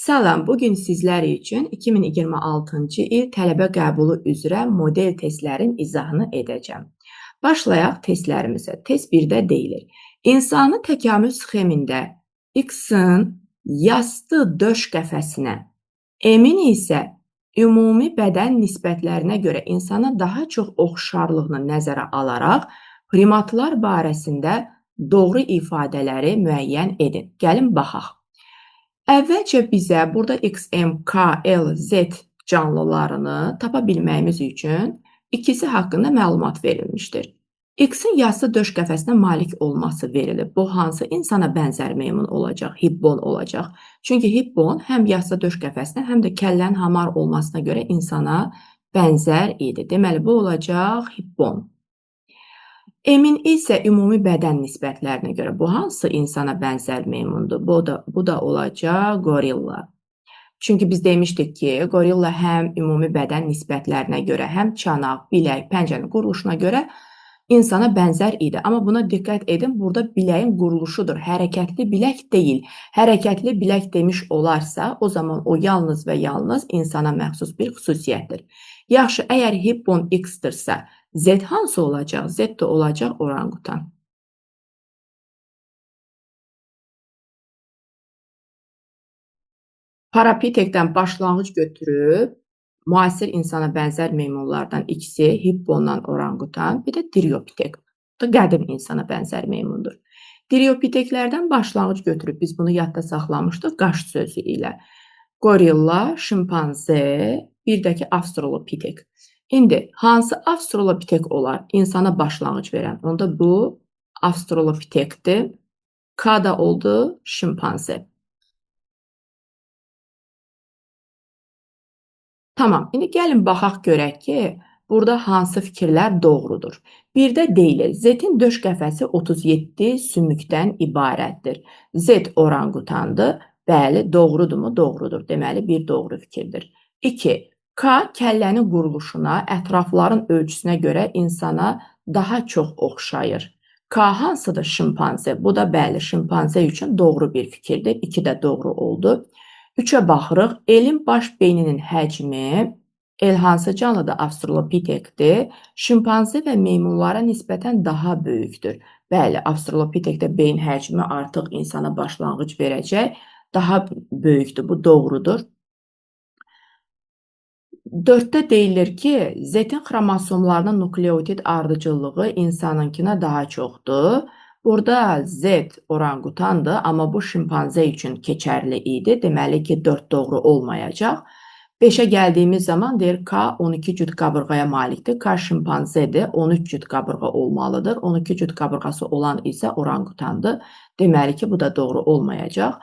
Salam, bugün sizlər üçün 2026-cı il tələbə qəbulu üzrə model testlərin izahını edəcəm. Başlayaq testlərimizə. Test 1-də deyilir. İnsani təkamül sxemində X-in yastı döş qəfəsinə, M-in isə ümumi bədən nisbətlərinə görə insana daha çox oxşarlığını nəzərə alaraq primatlar barəsində doğru ifadələri müəyyən edin. Gəlin baxaq. Əvvəlcə bizə burada X, M, K, L, Z canlılarını tapa bilməyimiz üçün ikisi haqqında məlumat verilmişdir. X-in yastı döş qəfəsinə malik olması verilib. Bu hansı insana bənzər meymun olacaq? Hippon olacaq. Çünki hippon həm yastı döş qəfəsinə, həm də kəllənin hamar olmasına görə insana bənzər idi. Deməli, bu olacaq hippon. M-in isə ümumi bədən nisbətlərinə görə bu hansı insana bənzər meymundur? Bu da olacaq gorilla. Çünki biz demişdik ki, gorilla həm ümumi bədən nisbətlərinə görə, həm çanaq, bilək, pəncənin quruluşuna görə insana bənzər idi. Amma buna diqqət edin, burada biləyin quruluşudur. Hərəkətli bilək deyil. Hərəkətli bilək demiş olarsa, o zaman o yalnız və yalnız insana məxsus bir xüsusiyyətdir. Yaxşı, əgər hippon X-dırsa, Z hansı olacaq? Z də olacaq oranqutan. Parapitekdən başlanğıc götürüb, müasir insana bənzər meymunlardan ikisi hippondan oranqutan, bir də driopitek. Bu da qədim insana bənzər meymundur. Driopiteklərdən başlanğıc götürüb, biz bunu yadda saxlamışdıq qaş sözü ilə. Gorilla, şimpanze, bir də ki avstralopitek. İndi hansı avstralopitek olar? İnsana başlanğıc verən. Onda bu avstralopitekdir. K da oldu şimpanze. Tamam, indi gəlin baxaq görək ki, burada hansı fikirlər doğrudur. Birdə deyilir, Z-in döş qəfəsi 37 sümükdən ibarətdir. Z oranqutandır. Bəli, doğrudurmu? Doğrudur. Deməli, bir doğru fikirdir. 2. K kəllənin quruluşuna, ətrafların ölçüsünə görə insana daha çox oxşayır. K hansıdır? Şimpanze. Bu da bəli, şimpanze üçün doğru bir fikirdir. 2 də doğru oldu. 3-ə baxırıq. Elin baş beyninin həcmi, el hansı canlıdır? Avstralopitekdir. Şimpanze və meymunlara nisbətən daha böyükdür. Bəli, avstralopitekdə beyin həcmi artıq insana başlanğıc verəcək. Daha böyükdür. Bu doğrudur. 4-də deyilir ki, Z-in xromosomlarının nukleotid ardıcıllığı insanınkına daha çoxdur. Burada Z oranqutandır, amma bu şimpanze üçün keçərli idi. Deməli ki, 4 doğru olmayacaq. 5-ə gəldiyimiz zaman deyir K 12 cüt qabırğaya malikdir. K şimpanzedir, 13 cüt qabırğa olmalıdır. 12 cüt qabırğası olan isə oranqutandır. Deməli ki, bu da doğru olmayacaq.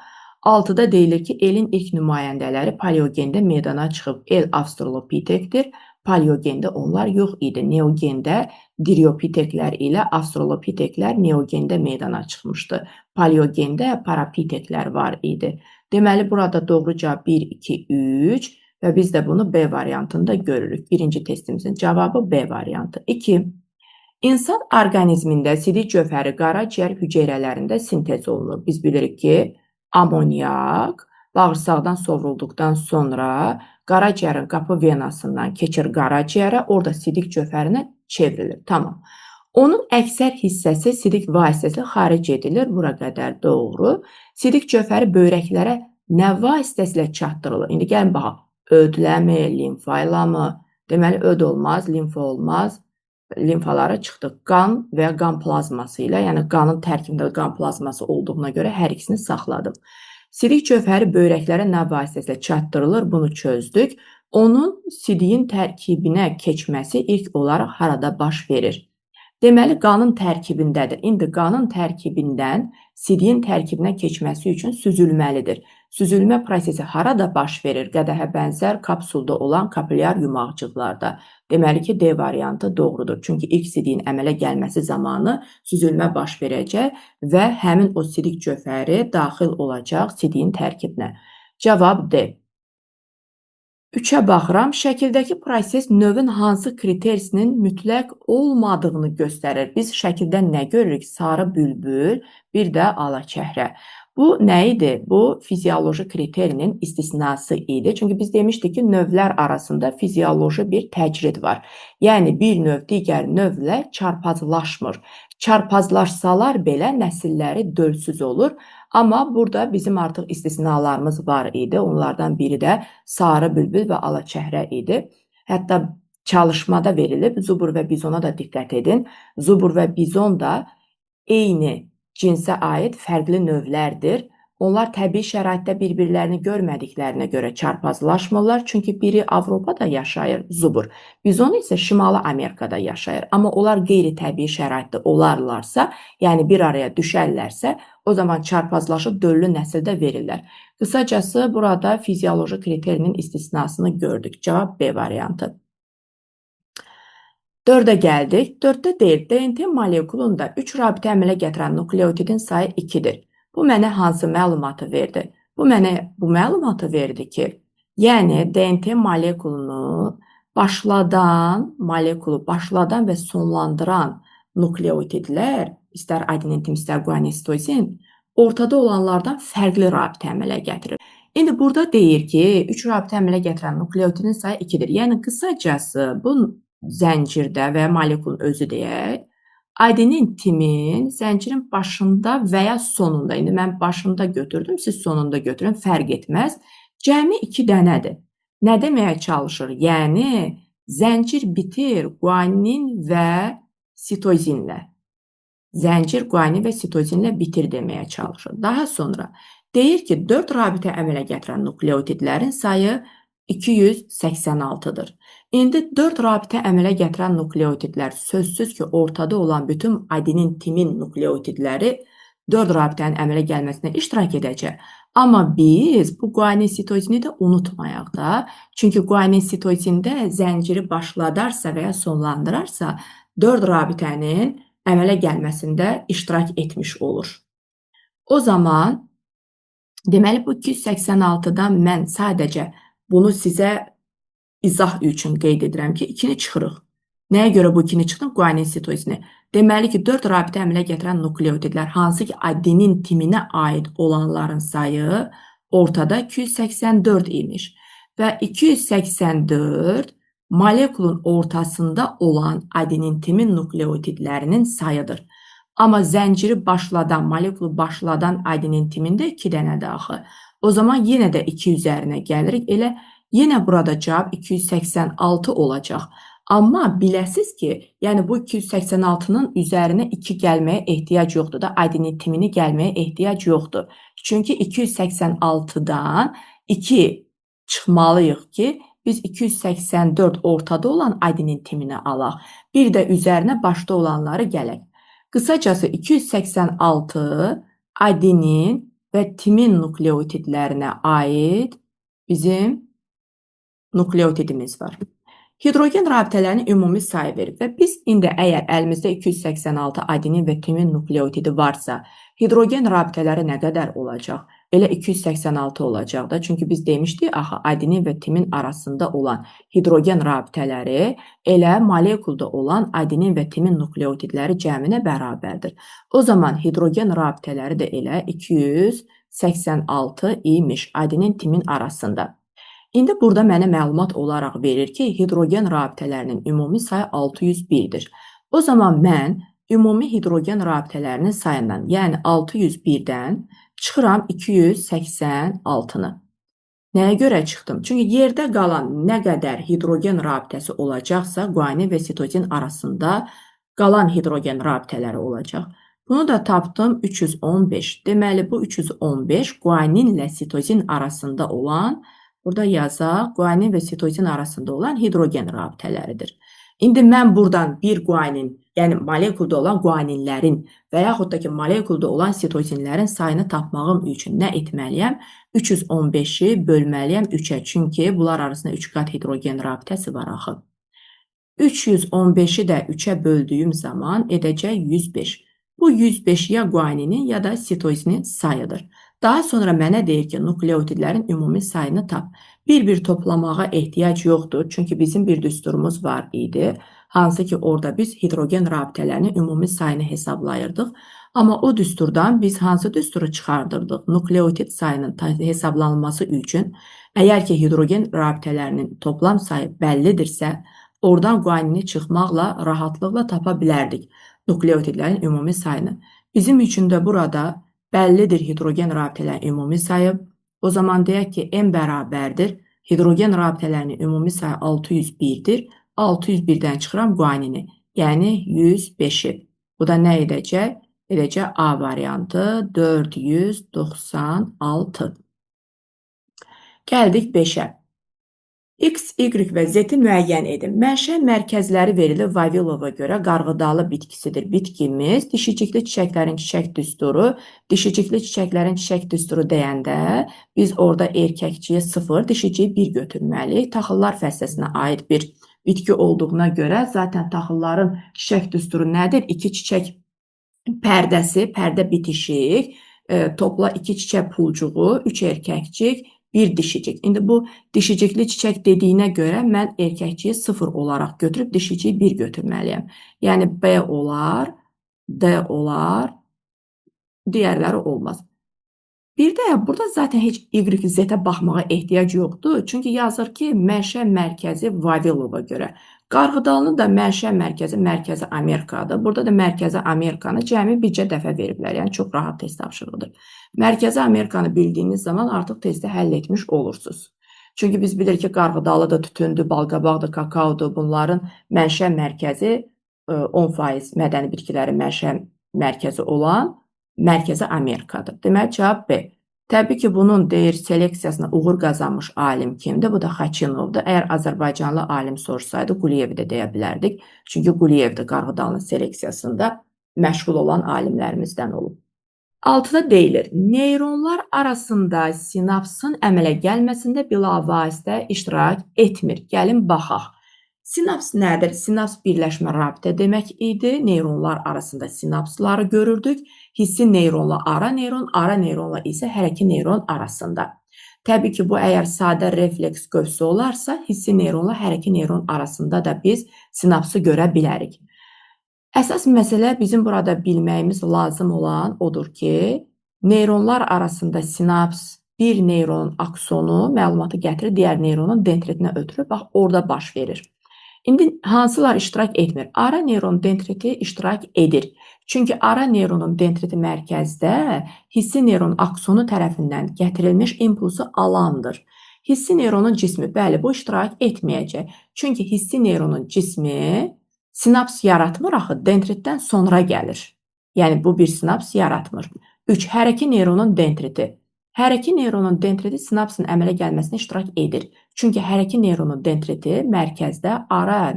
6-da deyilir ki, elin ilk nümayəndələri paleogenda meydana çıxıb. El avstralopitekdir. Paleogenda onlar yox idi. Neogenda driopiteklər ilə avstralopiteklər neogenda meydana çıxmışdı. Paleogenda parapiteklər var idi. Deməli, burada doğru cavab 1, 2, 3 və biz də bunu B variantında görürük. Birinci testimizin cavabı B variantı. 2. İnsan orqanizmində sidik cövhəri qaraciyər hüceyrələrində sintez olunur. Biz bilirik ki, amonyak bağırsaqdan sovrulduqdan sonra qaraciyərin qapı venasından keçir qaraciyərə, orada sidik cövhərinə çevrilir. Tamam. Onun əksər hissəsi sidik vasitəsilə xaric edilir. Bura qədər doğru. Sidik cövhəri böyrəklərə nə vasitəsilə çatdırılır? İndi gəlin baxaq. Ödləmi, limfa ilə mi? Deməli, öd olmaz, limfa olmaz. Limfalara çıxdıq. Qan və ya qan plazması ilə, yəni qanın tərkibində qan plazması olduğuna görə hər ikisini saxladım. Sidik cövhəri böyrəklərə nə vasitəsilə çatdırılır? Bunu çözdük. Onun sidiyin tərkibinə keçməsi ilk olaraq harada baş verir? Deməli, qanın tərkibindədir. İndi qanın tərkibindən sidiyin tərkibinə keçməsi üçün süzülməlidir. Süzülmə prosesi harada baş verir? Qədəhə bənzər kapsulda olan kapilyar yumaqcıqlarda. Deməli ki, D variantı doğrudur. Çünki ilk sidiyin əmələ gəlməsi zamanı süzülmə baş verəcək və həmin o sidik cövhəri daxil olacaq sidiyin tərkibinə. Cavab D. 3-ə baxıram. Şəkildəki proses növün hansı kriterisinin mütləq olmadığını göstərir. Biz şəkildə nə görürük? Sarı bülbül, bir də alaçəhrə. Bu nə idi? Bu fizioloji kriterinin istisnası idi. Çünki biz demişdik ki, növlər arasında fizioloji bir təcrid var. Yəni bir növ digər növlə çarpazlaşmır. Çarpazlaşsalar belə nəsilləri dölsüz olur. Amma burada bizim artıq istisnalarımız var idi. Onlardan biri də sarı bülbül və alaçəhrə idi. Hətta çalışmada verilib, zubur və bizona da diqqət edin. Zubur və bizon da eyni cinsə aid fərqli növlərdir. Onlar təbii şəraitdə bir-birlərini görmədiklərinə görə çarpazlaşmırlar. Çünki biri Avropada yaşayır, zubur. Bizon isə Şimali Amerikada yaşayır. Amma onlar qeyri-təbii şəraitdə olarlarsa, yəni bir araya düşərlərsə, o zaman çarpazlaşıb döllü nəsildə verirlər. Qısacası burada fizioloji kriterinin istisnasını gördük. Cavab B variantı. 4-ə gəldik. 4-də deyir, DNT molekulunda 3 rabitə əmələ gətirən nukleotidin sayı 2-dir. Bu mənə hansı məlumatı verdi? Bu mənə bu məlumatı verdi ki, yəni DNT molekulu başladan və sonlandıran nukleotidlər, istər adenin, istər guanin, sitozin, ortada olanlardan fərqli rabitə əmələ gətirir. İndi burada deyir ki, 3 rabitə əmələ gətirən nukleotidin sayı 2-dir. Yəni qısacası bu zəncirdə və ya molekulun özü deyək, adenin timin zəncirin başında və ya sonunda, indi mən başında götürdüm, siz sonunda götürün, fərq etməz, cəmi 2 dənədir. Nə deməyə çalışır? Yəni, zəncir bitir guanin və sitozinlə. Zəncir guanin və sitozinlə bitir deməyə çalışır. Daha sonra deyir ki, 4 rabitə əmələ gətirən nukleotidlərin sayı 286-dır. İndi 4 rabitə əmələ gətirən nukleotidlər sözsüz ki, ortada olan bütün adenin, timin nukleotidləri 4 rabitənin əmələ gəlməsinə iştirak edəcək. Amma biz bu guanin sitozini də unutmayaq da. Çünki guanin sitozində zənciri başladarsa və ya sonlandırarsa 4 rabitənin əmələ gəlməsində iştirak etmiş olur. O zaman deməli bu 286-dan mən sadəcə bunu sizə izah üçün qeyd edirəm ki, 2-ni çıxırıq. Nəyə görə bu 2-ni çıxdım? Guanin sitozini. Deməli ki, 4 rabitə əmələ gətirən nukleotidlər, hansı ki, adenin timinə aid olanların sayı ortada 284 imiş. Və 284 molekulun ortasında olan adenin timin nukleotidlərinin sayıdır. Amma zənciri başladan, molekulu başladan adenin timində 2 dənədir axı. O zaman yenə də 2 üzərinə gəlirik. Elə yenə burada cavab 286 olacaq. Amma biləsiz ki, yəni bu 286-nın üzərinə 2 gəlməyə ehtiyac yoxdur da, adenin timini gəlməyə ehtiyac yoxdur. Çünki 286-dan 2 çıxmalıyıq ki, biz 284 ortada olan adenin timini alaq. Bir də üzərinə başda olanları gələk. Qısacası 286 adenin və timin nukleotidlərinə aid bizim nukleotidimiz var. Hidrogen rabitələrinin ümumi sayı verir və biz indi əgər əlimizdə 286 adenin və timin nukleotidi varsa, hidrogen rabitələri nə qədər olacaq? Elə 286 olacaq da. Çünki biz demişdik, axı adenin və timin arasında olan hidrogen rabitələri elə molekulda olan adenin və timin nukleotidləri cəminə bərabərdir. O zaman hidrogen rabitələri də elə 286 imiş adenin timin arasında. İndi burada mənə məlumat olaraq verir ki, hidrogen rabitələrinin ümumi sayı 601-dir. O zaman mən ümumi hidrogen rabitələrinin sayından, yəni 601-dən çıxıram 286-nı. Nəyə görə çıxdım? Çünki yerdə qalan nə qədər hidrogen rabitəsi olacaqsa, guanin və sitozin arasında qalan hidrogen rabitələri olacaq. Bunu da tapdım 315. Deməli, bu 315 guaninlə sitozin arasında olan, burada yazaq, guanin və sitozin arasında olan hidrogen rabitələridir. İndi mən buradan bir guanin, yəni molekulda olan guaninlərin və yaxud da ki, molekulda olan sitozinlərin sayını tapmağım üçün nə etməliyəm? 315-i bölməliyəm 3-ə, çünki bunlar arasında 3 qat hidrogen rabitəsi var axı. 315-i də 3-ə böldüyüm zaman edəcək 105. Bu 105 ya guaninin ya da sitozinin sayıdır. Daha sonra mənə deyir ki, nukleotidlərin ümumi sayını tap. Bir-bir toplamağa ehtiyac yoxdur, çünki bizim bir düsturumuz var idi. Hansı ki, orada biz hidrogen rabitələrinin ümumi sayını hesablayırdıq. Amma o düsturdan biz hansı düsturu çıxardırdıq? Nukleotit sayının hesablanması üçün, əgər ki, hidrogen rabitələrinin toplam sayı bəllidirsə, oradan guanini çıxmaqla rahatlıqla tapa bilərdik nukleotidlərin ümumi sayını. Bizim üçün də burada bəllidir hidrogen rabitələrin ümumi sayı. O zaman deyək ki, M bərabərdir. Hidrogen rabitələrinin ümumi sayı 601-dir. 601-dən çıxıram guanini, yəni 105-i. Bu da nə edəcək? Edəcək A variantı 496. Gəldik 5-ə. X, Y və Z-i müəyyən edin. Mənşə mərkəzləri verilir Vavilova görə qarğıdalı bitkisidir. Bitkimiz dişicikli çiçəklərin çiçək düsturu, dişicikli çiçəklərin çiçək düsturu deyəndə biz orada erkəkciyi 0, dişiciyi 1 götürməliyik. Taxıllar fəsləsinə aid bir bitki olduğuna görə zaten taxılların çiçək düsturu nədir? 2 çiçək pərdəsi, pərdə bitişik, topla 2 çiçək pulcuğu, 3 erkəkcik, bir dişicik. İndi bu dişicikli çiçək dediyinə görə mən erkəkciyi 0 olaraq götürüb dişiciyi 1 götürməliyəm. Yəni B olar, D olar, digərləri olmaz. Bir də burada zaten heç Y, Z-ə baxmağa ehtiyac yoxdur. Çünki yazır ki, mənşə mərkəzi Vavilova görə. Qarğıdalının da mənşə mərkəzi Mərkəzi Amerikadır. Burada da Mərkəzi Amerikanı cəmi bircə dəfə veriblər. Yəni çox rahat test tapşırıqdır. Mərkəzi Amerikanı bildiyiniz zaman artıq testi həll etmiş olursunuz. Çünki biz bilirik ki, qarğıdalı da tütündür, balqabaqdır, kakaodur. Bunların mənşə mərkəzi 10% mədəni bitkilərin mənşə mərkəzi olan Mərkəzi Amerikadır. Demək, cavab B. Təbii ki, bunun deyir seleksiyasına uğur qazanmış alim kimdir? Bu da Xaçinovdur. Əgər Azərbaycanlı alim sorsaydı, Quliyevi də deyə bilərdik. Çünki Quliyev də qarğıdalının seleksiyasında məşğul olan alimlərimizdən olub. 6-da deyilir, neyronlar arasında sinapsın əmələ gəlməsində bilavasitə iştirak etmir. Gəlin, baxaq. Sinaps nədir? Sinaps birləşmə rabitə demək idi. Neyronlar arasında sinapsları görürdük. Hissi neyronla ara neyronla isə hərəki neyron arasında. Təbii ki, bu əgər sadə refleks qövsü olarsa, hissi neyronla hərəki neyron arasında da biz sinapsı görə bilərik. Əsas məsələ bizim burada bilməyimiz lazım olan odur ki, neyronlar arasında sinaps bir neyronun aksonu məlumatı gətirir, digər neyronun dendritinə ötürür. Bax, orada baş verir. İndi hansılar iştirak etmir? Ara neyron dendriti iştirak edir. Çünki ara neyronun dendriti mərkəzdə hissi neyron aksonu tərəfindən gətirilmiş impulsu alandır. Hissi neyronun cismi, bəli, bu iştirak etməyəcək. Çünki hissi neyronun cismi sinaps yaratmır axı, dendritdən sonra gəlir. Yəni, bu bir sinaps yaratmır. 3. Hərəki neyronun dendriti. Hərəki neyronun dendriti sinapsın əmələ gəlməsinə iştirak edir. Çünki hərəki neyronun dendriti mərkəzdə ara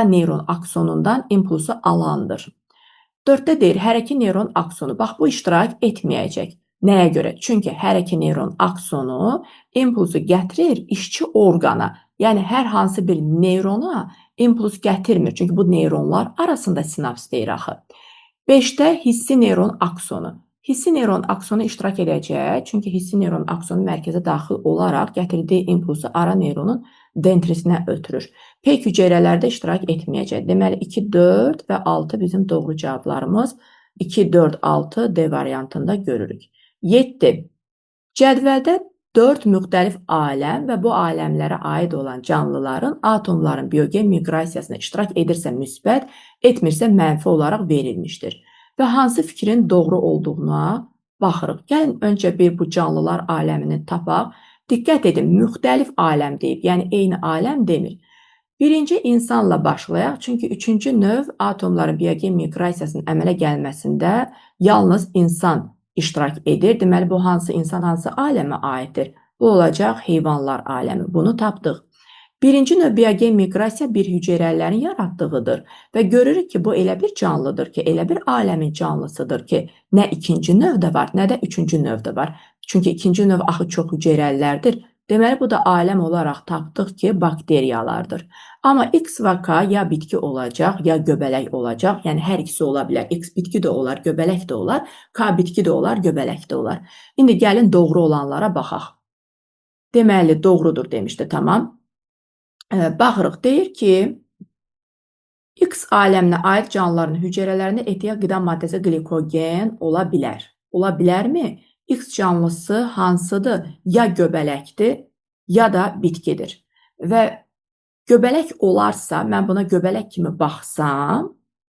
neyron aksonundan impulsu alandır. 4-də deyir, hərəki neyron aksonu. Bax, bu iştirak etməyəcək. Nəyə görə? Çünki hərəki neyron aksonu impulsu gətirir işçi orqana. Yəni, hər hansı bir neyrona impuls gətirmir. Çünki bu neyronlar arasında sinaps deyir axı. 5-də hissi neyron aksonu. Hissi neyron aksonu iştirak edəcək. Çünki hissi neyron aksonu mərkəzə daxil olaraq gətirdiyi impulsu ara neyronun dendritinə ötürür. Peyk hüceyrələrdə iştirak etməyəcək. Deməli, 2, 4 və 6 bizim doğru cavablarımız. 2, 4, 6 D variantında görürük. 7. Cədvəldə 4 müxtəlif aləm və bu aləmlərə aid olan canlıların atomların biogen miqrasiyasına iştirak edirsə müsbət, etmirsə mənfi olaraq verilmişdir. Və hansı fikrin doğru olduğuna baxırıq. Gəlin, öncə bir bu canlılar aləmini tapaq. Diqqət edin, müxtəlif aləm deyib, yəni eyni aləm demir. Birinci insanla başlayaq, çünki 3-cü növ atomların biogen miqrasiyasının əmələ gəlməsində yalnız insan iştirak edir. Deməli, bu hansı insan, hansı aləmə aiddir? Bu olacaq heyvanlar aləmi. Bunu tapdıq. Birinci növ biogen miqrasiya bir hüceyrələrin yaratdığıdır və görürük ki, bu elə bir canlıdır ki, elə bir aləmin canlısıdır ki, nə ikinci növdə var, nə də üçüncü növdə var. Çünki ikinci növ axı çox hüceyrəlilərdir. Deməli, bu da aləm olaraq tapdıq ki, bakteriyalardır. Amma X və K ya bitki olacaq, ya göbələk olacaq. Yəni, hər ikisi ola bilər. X bitki də olar, göbələk də olar, K bitki də olar, göbələk də olar. İndi gəlin doğru olanlara baxaq. Deməli, doğrudur demişdi, tamam. Baxırıq, deyir ki, X aləminə aid canlıların hüceyrələrində ehtiyat qida maddəsi qlikogen ola bilər. Ola bilərmi? X canlısı hansıdır? Ya göbələkdir, ya da bitkidir. Və göbələk olarsa, mən buna göbələk kimi baxsam,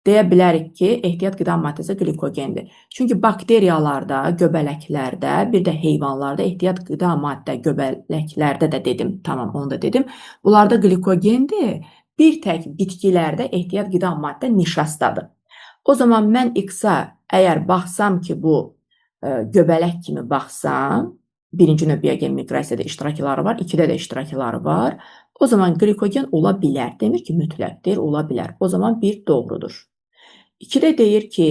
deyə bilərik ki, ehtiyat qida maddəsi qlikogendir. Çünki bakteriyalarda, göbələklərdə, bir də heyvanlarda ehtiyat qida maddə göbələklərdə də dedim, tamam, onu da dedim. Bunlarda qlikogendir, bir tək bitkilərdə ehtiyat qida maddə nişastadır. O zaman mən X-a əgər baxsam ki, bu göbələk kimi baxsam, birinci növ biogen miqrasiyada iştirakçıları var, 2-də də iştirakçıları var. O zaman glikogen ola bilər. Demir ki, mütləq deyil, ola bilər. O zaman 1 doğrudur. 2-də deyir ki,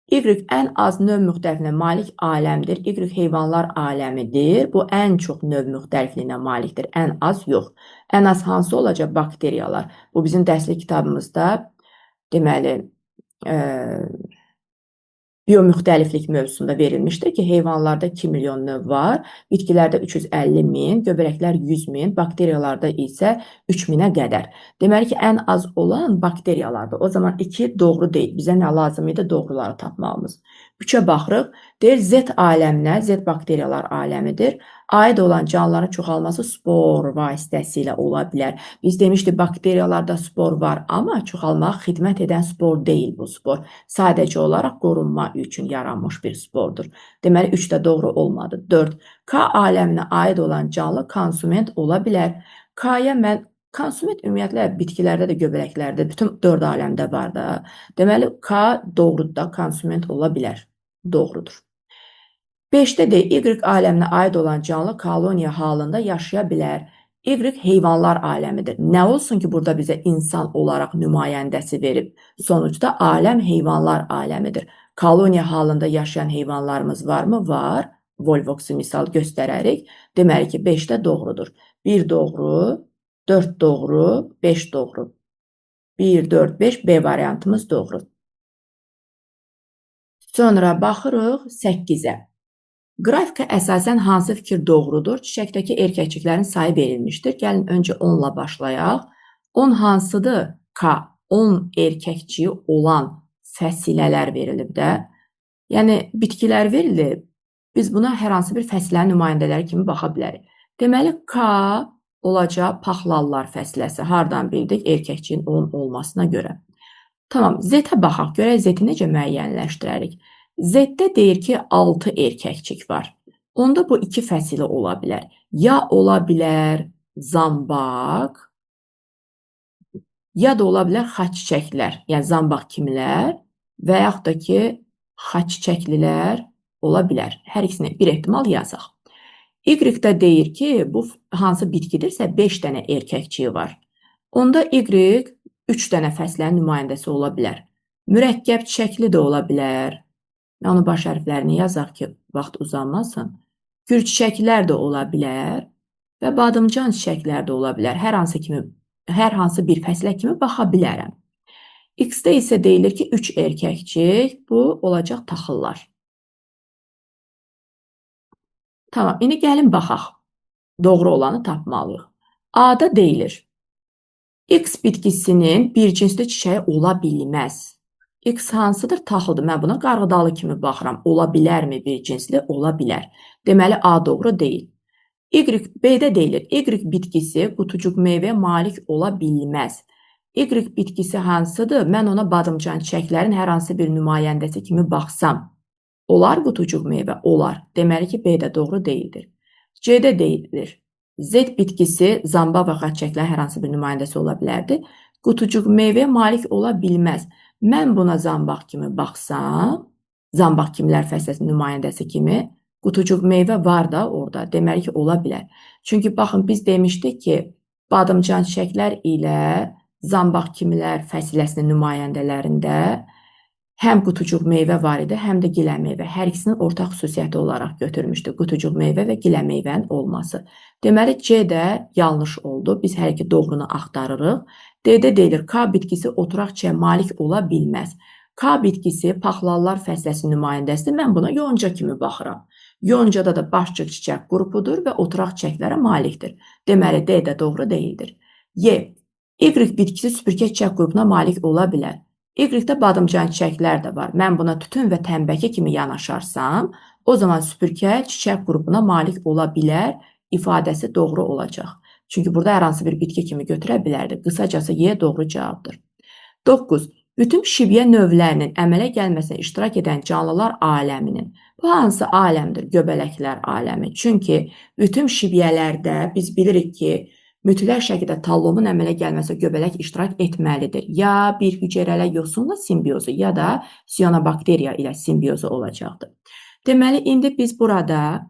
Y ən az növ müxtəlifliyinə malik aləmdir. Y heyvanlar aləmidir. Bu ən çox növ müxtəlifliyinə malikdir. Ən az yox. Ən az hansı olacaq? Bakteriyalar. Bu bizim dərslik kitabımızda deməli biomüxtəliflik mövzusunda verilmişdir ki, heyvanlarda 2 milyon növ var, bitkilərdə 350 min, göbələklər 100 min, bakteriyalarda isə 3000-ə qədər. Deməli ki, ən az olan bakteriyalardır. O zaman 2 doğru deyil. Bizə nə lazım idi? Doğruları tapmağımız. 3-ə baxırıq. Deyir, Z aləminə, Z bakteriyalar aləmidir. Aid olan canlıların çoxalması spor vasitəsilə ola bilər. Biz demişdik, bakteriyalarda spor var, amma çoxalmağa xidmət edən spor deyil bu spor. Sadəcə olaraq qorunma üçün yaranmış bir spordur. Deməli, 3 də doğru olmadı. 4. K aləminə aid olan canlı konsument ola bilər. K-ya mən konsument ümumiyyətlə bitkilərdə də, göbələklərdə, bütün 4 aləmdə var da. Deməli, K doğrudur da, konsument ola bilər. Doğrudur. 5-də də Y aləminə aid olan canlı koloniya halında yaşaya bilər. Y heyvanlar aləmidir. Nə olsun ki, burada bizə insan olaraq nümayəndəsi verib? Sonuçda aləm heyvanlar aləmidir. Koloniya halında yaşayan heyvanlarımız varmı? Var. Volvoxu misal göstərərik. Deməli ki, 5-də doğrudur. 1 doğru, 4 doğru, 5 doğru. 1, 4, 5 B variantımız doğru. Sonra baxırıq 8-ə. Qrafika əsasən hansı fikir doğrudur? Çiçəkdəki erkəkçiklərin sayı verilmişdir. Gəlin öncə 10-la başlayaq. 10 hansıdır? K. 10 erkəkçiyi olan fəsilələr verilib də. Yəni, bitkilər verilib. Biz buna hər hansı bir fəsilənin nümayəndələri kimi baxa bilərik. Deməli, K olacaq paxlallar fəsiləsi. Hardan bildik? Erkəkçiyin 10 olmasına görə. Tamam, Z-ə baxaq. Görək Z-i necə müəyyənləşdirərik. Z-də deyir ki, 6 erkəkçik var. Onda bu 2 fəsilə ola bilər. Ya ola bilər zambaq, ya da ola bilər xaçiçəklər. Yəni, zambaq kimlər və yaxud da ki, xaçiçəklilər ola bilər. Hər ikisini bir ehtimal yazaq. Y-də deyir ki, bu hansı bitkidirsə 5 dənə erkəkçiyi var. Onda Y 3 dənə fəsilənin nümayəndəsi ola bilər. Mürəkkəb çiçəkli də ola bilər. Onun baş hərflərini yazaq ki, vaxt uzanmasın. Gül çiçəklər də ola bilər və badımcan çiçəklər də ola bilər. Hər hansı bir fəsilə kimi baxa bilərəm. X-də isə deyilir ki, 3 erkəkçik, bu olacaq taxıllar. Tamam, indi gəlin baxaq. Doğru olanı tapmalıyıq. A-da deyilir, X bitkisinin bir cinsli çiçəyi ola bilməz. X hansıdır? Taxıldır. Mən buna qarğıdalı kimi baxıram. Ola bilərmi bir cinsli? Ola bilər. Deməli, A doğru deyil. B-də deyilir, Y bitkisi qutucuq meyvəyə malik ola bilməz. Y bitkisi hansıdır? Mən ona badımcan çiçəklərin hər hansı bir nümayəndəsi kimi baxsam. Olar qutucuq meyvə? Olar. Deməli ki, B-də doğru deyildir. C-də deyilir, Z bitkisi zamba və xaçiçəklərin hər hansı bir nümayəndəsi ola bilərdi. Qutucuq meyvəyə malik ola bilməz. Mən buna zambaq kimi baxsam, zambaq kimlər fəsiləsi nümayəndəsi kimi, qutucuq meyvə var da orada. Deməli ki, ola bilər. Çünki baxın, biz demişdik ki, badımcan çiçəklər ilə zambaq kimlər fəsiləsinin nümayəndələrində həm qutucuq meyvə var idi, həm də gilə meyvə. Hər ikisinin ortaq xüsusiyyəti olaraq götürmüşdük. Qutucuq meyvə və gilə meyvənin olması. Deməli, C də yanlış oldu. Biz hər iki doğrunu axtarırıq. D-də deyilir, K bitkisi oturaq çiçəyə malik ola bilməz. K bitkisi paxlallar fəsiləsi nümayəndəsidir. Mən buna yonca kimi baxıram. Yoncada da başçıq çiçək qrupudur və oturaq çiçəklərə malikdir. Deməli, D də doğru deyildir. Y. Y bitkisi süpürgə çiçək qrupuna malik ola bilər. Y-də badımcan çiçəklər də var. Mən buna tütün və tənbəki kimi yanaşarsam, o zaman süpürgə çiçək qrupuna malik ola bilər ifadəsi doğru olacaq. Çünki burada hər hansı bir bitki kimi götürə bilərdik. Qısacası Y doğru cavabdır. 9. Bütün şibyə növlərinin əmələ gəlməsinə iştirak edən canlılar aləminin. Bu hansı aləmdir? Göbələklər aləmi. Çünki bütün şibyələrdə biz bilirik ki, mütləq şəkildə tallomun əmələ gəlməsinə göbələk iştirak etməlidir. Ya bir hüceyrələ yosunla simbiozu, ya da siyanobakteriya ilə simbiozu olacaqdır. Deməli, indi biz burada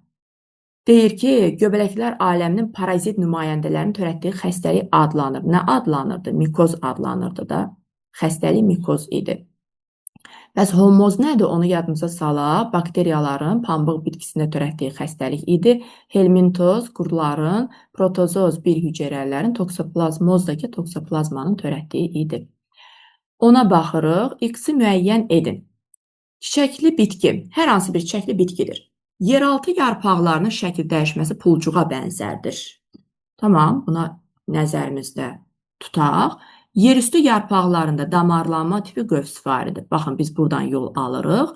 deyir ki, göbələklər aləminin parazit nümayəndələrinin törətdiyi xəstəlik adlanır. Nə adlanırdı? Mikoz adlanırdı da. Xəstəlik mikoz idi. Bəs homoz nədir? Onu yadımıza salaq. Bakteriyaların pambıq bitkisində törətdiyi xəstəlik idi. Helmintoz qurdların, protozoz bir hüceyrələrin, toksoplazmozdakı toksoplazmanın törətdiyi idi. Ona baxırıq. X-i müəyyən edin. Çiçəkli bitki, hər hansı bir çiçəkli bitkidir. Yeraltı yarpaqlarının şəkil dəyişməsi pulcuğa bənzərdir. Tamam, buna nəzərimizdə tutaq. Yerüstü yarpaqlarında damarlanma tipi qövsvaridir. Baxın, biz buradan yol alırıq.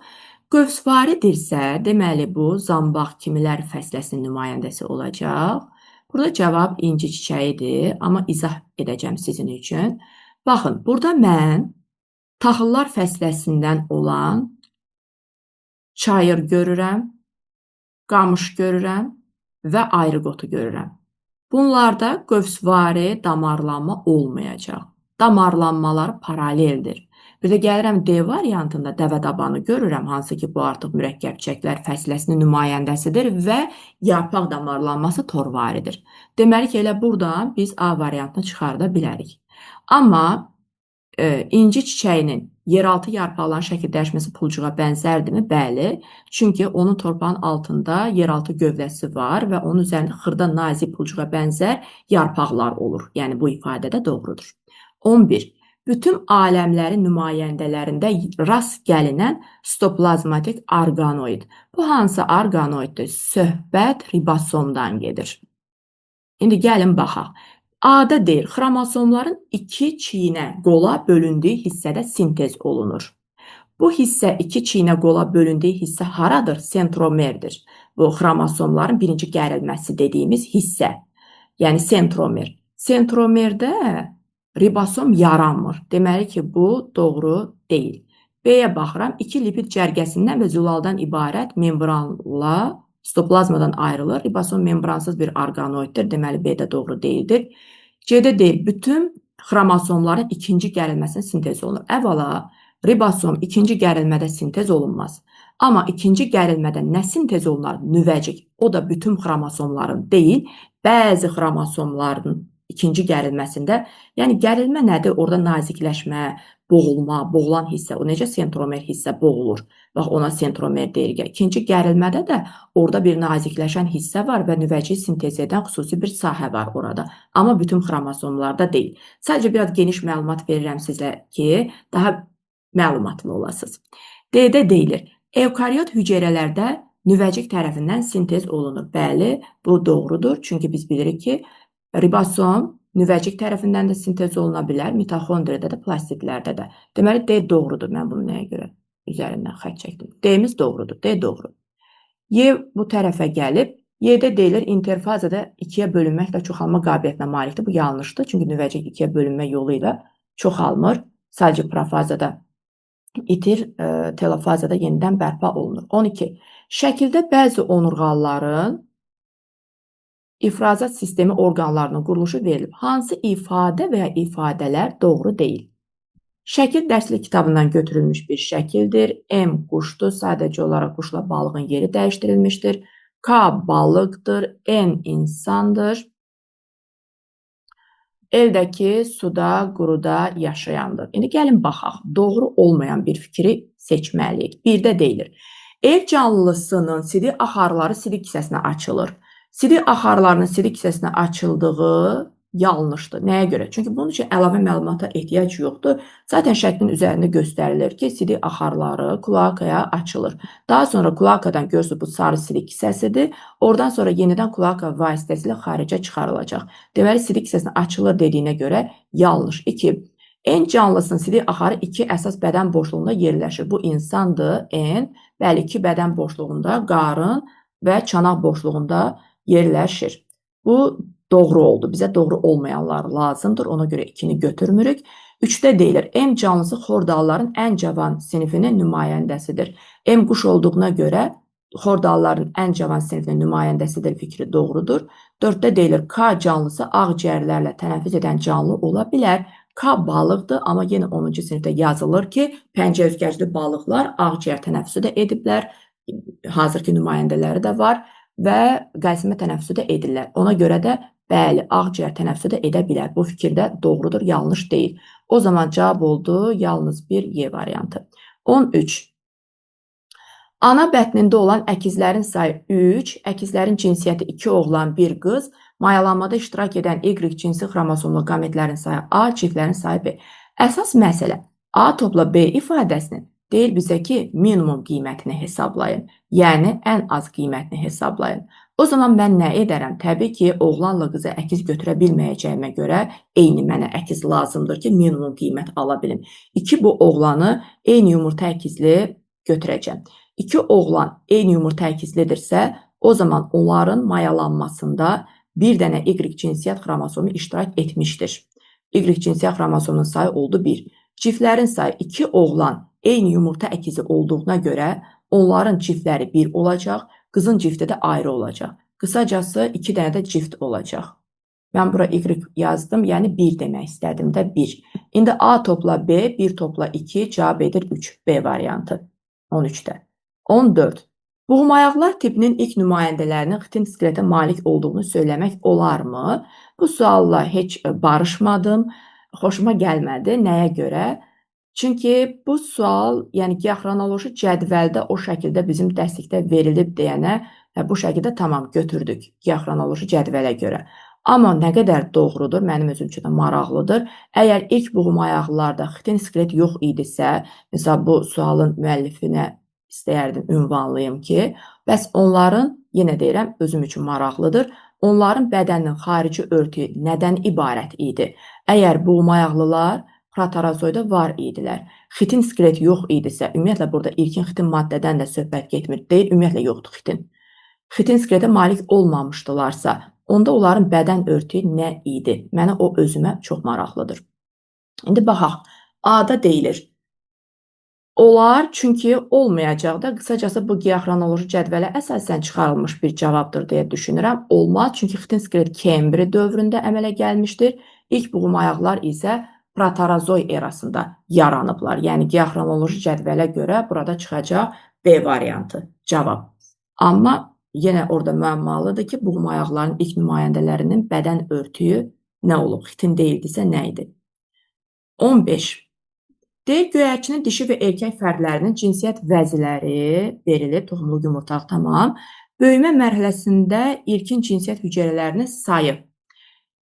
Qövsvaridirsə, deməli bu zambaq kimilər fəsləsinin nümayəndəsi olacaq. Burada cavab inci çiçəyidir, amma izah edəcəm sizin üçün. Baxın, burada mən taxıllar fəsləsindən olan çayır görürəm, qamış görürəm və ayrıqotu görürəm. Bunlarda qövsvari damarlanma olmayacaq. Damarlanmalar paraleldir. Bir də gəlirəm D variantında dəvədabanı görürəm, hansı ki, bu artıq mürəkkəb çiçəklər fəsləsinin nümayəndəsidir və yarpaq damarlanması torvaridir. Deməli ki, elə buradan biz A variantını çıxarda bilərik. Amma inci çiçəyinin yeraltı yarpaqların şəkil dəyişməsi pulcuğa bənzərdirmi? Bəli. Çünki onun torpağın altında yeraltı gövdəsi var və onun üzərində xırda nazik pulcuğa bənzər yarpaqlar olur. Yəni bu ifadə də doğrudur. 11. Bütün aləmlərin nümayəndələrində rast gəlinən stoplazmatik orqanoid. Bu hansı orqanoiddir? Söhbət ribosomdan gedir. İndi gəlin baxaq. A-da deyir, xromosomların iki çiyinə qola bölündüyü hissədə sintez olunur. Bu hissə iki çiyinə qola bölündüyü hissə haradır? Sentromerdir. Bu xromosomların birinci gərilməsi dediyimiz hissə. Yəni sentromer. Sentromerdə ribosom yaranmır. Deməli ki, bu doğru deyil. B-yə baxıram. İki lipid cərgəsindən və zülaldan ibarət membranla stoplazmadan ayrılır. Ribosom membransız bir orqanoiddir. Deməli, B də doğru deyildir. C-də deyil, bütün xromosomların ikinci gərilməsinin sintez olunur. Əvvəla, ribosom ikinci gərilmədə sintez olunmaz. Amma ikinci gərilmədə nə sintez olunar? Nüvəcik. O da bütün xromosomların deyil, bəzi xromosomların ikinci gərilməsində. Yəni, gərilmə nədir? Orada nazikləşmə, boğulma, boğulan hissə, o necə sentromer hissə boğulur? Bax, ona sentromer deyirik. İkinci gərilmədə də orada bir nazikləşən hissə var və nüvəciyi sintez edən xüsusi bir sahə var orada. Amma bütün xromosomlarda deyil. Sadəcə biraz geniş məlumat verirəm sizə ki, daha məlumatlı olasınız. D-də deyilir, evkaryot hüceyrələrdə nüvəcik tərəfindən sintez olunur. Bəli, bu doğrudur. Çünki biz bilirik ki, ribosom nüvəcik tərəfindən də sintez oluna bilər, mitoxondriyada da, plastidlərdə də. Deməli, D doğrudur. Mən bunu nəyə görə üzərindən xətt çəkdim? D-miz doğrudur. D doğru. Y bu tərəfə gəlib. Y-də deyilir, interfazada ikiyə bölünməklə çoxalma qabiliyyətinə malikdir. Bu yanlışdır. Çünki nüvəcik ikiyə bölünmə yolu ilə çoxalmır. Sadəcə profazada itir, telofazada yenidən bərpa olunur. 12. Şəkildə bəzi onurğalıların ifrazat sistemi orqanlarının quruluşu verilib. Hansı ifadə və ya ifadələr doğru deyil? Şəkil dərslik kitabından götürülmüş bir şəkildir. M quşdur. Sadəcə olaraq quşla balığın yeri dəyişdirilmişdir. K balıqdır. N insandır. Eldəki suda, quruda yaşayandır. İndi gəlin baxaq. Doğru olmayan bir fikri seçməliyik. Birdə deyilir. Ev canlısının sidik axarları sidik hissəsinə açılır. Sidik axarlarının sidik hissəsinə açıldığı yanlışdır. Nəyə görə? Çünki bunun üçün əlavə məlumata ehtiyac yoxdur. Zaten şəklin üzərində göstərilir ki, sidik axarları kloakaya açılır. Daha sonra kloakadan görürsünüz bu sarı sidik hissəsidir. Oradan sonra yenidən kloaka vasitəsilə xaricə çıxarılacaq. Deməli, sidik hissəsində açılır dediyinə görə yanlış. 2. N canlısının sidik axarı 2 əsas bədən boşluğunda yerləşir. Bu insandır. N, bəli, 2 bədən boşluğunda, qarın və çanaq boşluğunda yerləşir. Bu doğru oldu. Bizə doğru olmayanlar lazımdır. Ona görə 2-ni götürmürük. 3-də deyilir, M canlısı xordalların ən cavan sinifinin nümayəndəsidir. M quş olduğuna görə xordalların ən cavan sinifinin nümayəndəsidir fikri doğrudur. 4-də deyilir, K canlısı ağciyərlərlə tənəffüs edən canlı ola bilər. K balıqdır, amma yenə 10-cu sinifdə yazılır ki, pəncəüzgəcli balıqlar ağciyər tənəffüsü də ediblər. Hazırki nümayəndələri də var və qəlsimə tənəffüsü də edirlər. Ona görə də bəli, ağciyər tənəffüsü də edə bilər. Bu fikirdə doğrudur, yanlış deyil. O zaman cavab oldu yalnız bir Y variantı. 13. Ana bətnində olan əkizlərin sayı 3, əkizlərin cinsiyyəti 2 oğlan, 1 qız, mayalanmada iştirak edən Y cinsi xromosomlu qametlərin sayı A, ciflərin sayı B. Əsas məsələ A topla B ifadəsinin deyir bizə ki, minimum qiymətini hesablayın. Yəni, ən az qiymətini hesablayın. O zaman mən nə edərəm? Təbii ki, oğlanla qıza əkiz götürə bilməyəcəyimə görə eyni mənə əkiz lazımdır ki, minimum qiymət ala bilim. 2 bu oğlanı eyni yumurta əkizli götürəcəm. 2 oğlan eyni yumurta əkizlidirsə, o zaman onların mayalanmasında bir dənə Y cinsiyyət xromosomu iştirak etmişdir. Y cinsiyyət xromosomunun sayı oldu 1. Ciflərin sayı 2 oğlan eyni yumurta əkizi olduğuna görə onların cifləri 1 olacaq, qızın cifti də ayrı olacaq. Qısacası 2 dənə də cift olacaq. Mən bura Y yazdım, yəni 1 demək istədim də 1. İndi A topla B, 1 topla 2, cavab edir 3. B variantı. 13-də. 14. Buğumayaqlar tipinin ilk nümayəndələrinin xitin skeletə malik olduğunu söyləmək olarmı? Bu sualla heç barışmadım, xoşuma gəlmədi. Nəyə görə? Çünki bu sual, yəni geoxronoloji cədvəldə o şəkildə bizim dərslikdə verilib deyənə bu şəkildə tamam götürdük geoxronoloji cədvələ görə. Amma nə qədər doğrudur, mənim özüm üçün də maraqlıdır. Əgər ilk buğumayaqlarda xitin skelet yox idisə, məsələn bu sualın müəllifinə istəyərdim ünvanlayım ki, bəs onların, yenə deyirəm, özüm üçün maraqlıdır, onların bədəninin xarici örtüyü nədən ibarət idi? Əgər buğumayaqlılar proterazoida var idilər, xitin skelet yox idisə, ümumiyyətlə burada ilkin xitin maddədən də söhbət getmir, deyil, ümumiyyətlə yoxdur xitin. Xitin skeletə malik olmamışdılarsa, onda onların bədən örtüyü nə idi? Mənə o özümə çox maraqlıdır. İndi baxaq, A-da deyilir. Olar, çünki olmayacaq da, qısacası bu geoxronoloji cədvələ əsasən çıxarılmış bir cavabdır deyə düşünürəm. Olmaz, çünki xitin skelet Kembri dövründə əmələ gəlmişdir. İlk buğumayaqlar isə proterazoy erasında yaranıblar. Yəni, geoxronoloji cədvələ görə burada çıxacaq B variantı cavab. Amma yenə orada müəmmalıdır ki, buğumayaqların ilk nümayəndələrinin bədən örtüyü nə olub? Xitin deyildisə nə idi? 15. Deyir, göyərçinin dişi və erkək fərdlərinin cinsiyyət vəziləri verilib, toxumluq yumurtaq, tamam. Böyümə mərhələsində ilkin cinsiyyət hüceyrələrinin sayı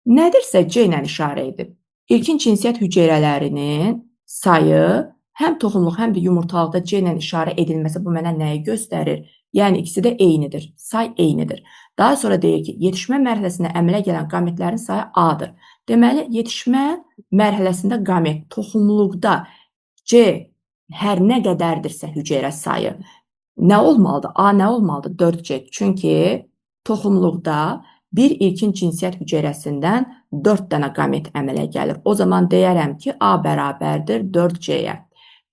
nədirsə C ilə işarə edib. İlkin cinsiyyət hüceyrələrinin sayı həm toxumluq, həm də yumurtalıqda C ilə işarə edilməsi bu mənə nəyi göstərir? Yəni, ikisi də eynidir, say eynidir. Daha sonra deyir ki, yetişmə mərhələsində əmələ gələn qametlərin sayı A-dır. Deməli, yetişmə mərhələsində qamet toxumluqda C hər nə qədərdirsə hüceyrə sayı nə olmalıdır? A nə olmalıdır? 4C. Çünki toxumluqda bir ilkin cinsiyyət hüceyrəsindən 4 dənə qamet əmələ gəlir. O zaman deyərəm ki, A bərabərdir 4C-yə.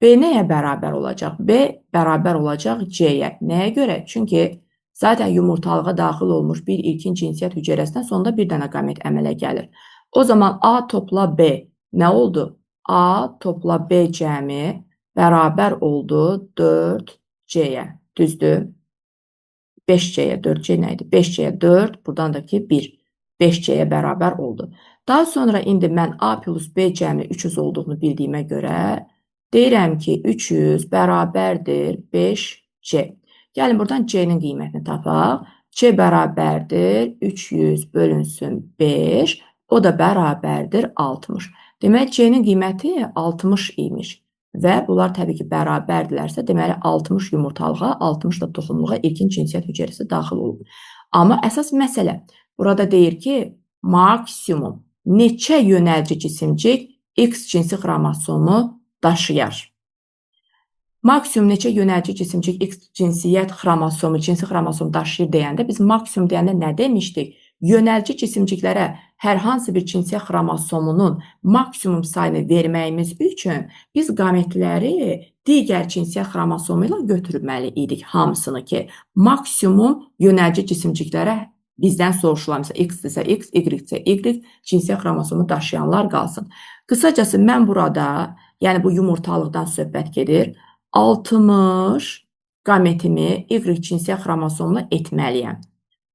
B nəyə bərabər olacaq? B bərabər olacaq C-yə. Nəyə görə? Çünki zaten yumurtalığa daxil olmuş bir ilkin cinsiyyət hüceyrəsindən sonunda bir dənə qamet əmələ gəlir. O zaman A topla B nə oldu? A topla B cəmi bərabər oldu 4C-yə. Düzdür? 5C-yə, 4C nə idi? 5C-yə 4, buradan da ki 1. 5C-yə bərabər oldu. Daha sonra indi mən A plus B cəmi 300 olduğunu bildiyimə görə deyirəm ki, 300 bərabərdir 5C. Gəlin, buradan C-nin qiymətini tapaq. C bərabərdir 300 bölünsün 5. O da bərabərdir 60. Demək, C-nin qiyməti 60 imiş və bunlar təbii ki, bərabərdirlərsə, deməli 60 yumurtalığa, 60 da toxumluğa ilkin cinsiyyət hüceyrəsi daxil olub. Amma əsas məsələ burada deyir ki, maksimum neçə yönəlci cisimcik X cinsi xromosomu daşıyar? Maksimum neçə yönəlci cisimcik X cinsi xromosomu daşıyır deyəndə biz maksimum deyəndə nə demişdik? Yönəlci cisimciklərə hər hansı bir cinsiyyət xromosomunun maksimum sayını verməyimiz üçün biz qametləri digər cinsiyyət xromosomu ilə götürməli idik hamısını ki, maksimum yönəlci cisimciklərə bizdən soruşulan, məsələn, X-dirsə X, Y-dirsə Y cinsiyyət xromosomu daşıyanlar qalsın. Qısacası mən burada, yəni bu yumurtalıqdan söhbət gedir, 60 qametimi Y cinsiyyət xromosomuna etməliyəm.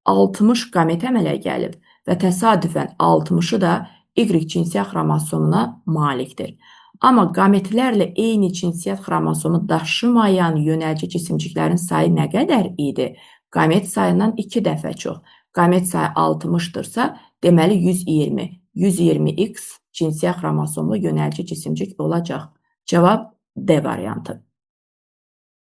60 qamet əmələ gəlib və təsadüfən 60-ı da Y cinsiyyət xromosomuna malikdir. Amma qametlərlə eyni cinsiyyət xromosomu daşımayan yönəlci cisimciklərin sayı nə qədər idi? Qamet sayından 2 dəfə çox. Qamet sayı 60-dırsa, deməli 120. 120X cinsiyyət xromosomlu yönəlci cisimcik olacaq. Cavab D variantı.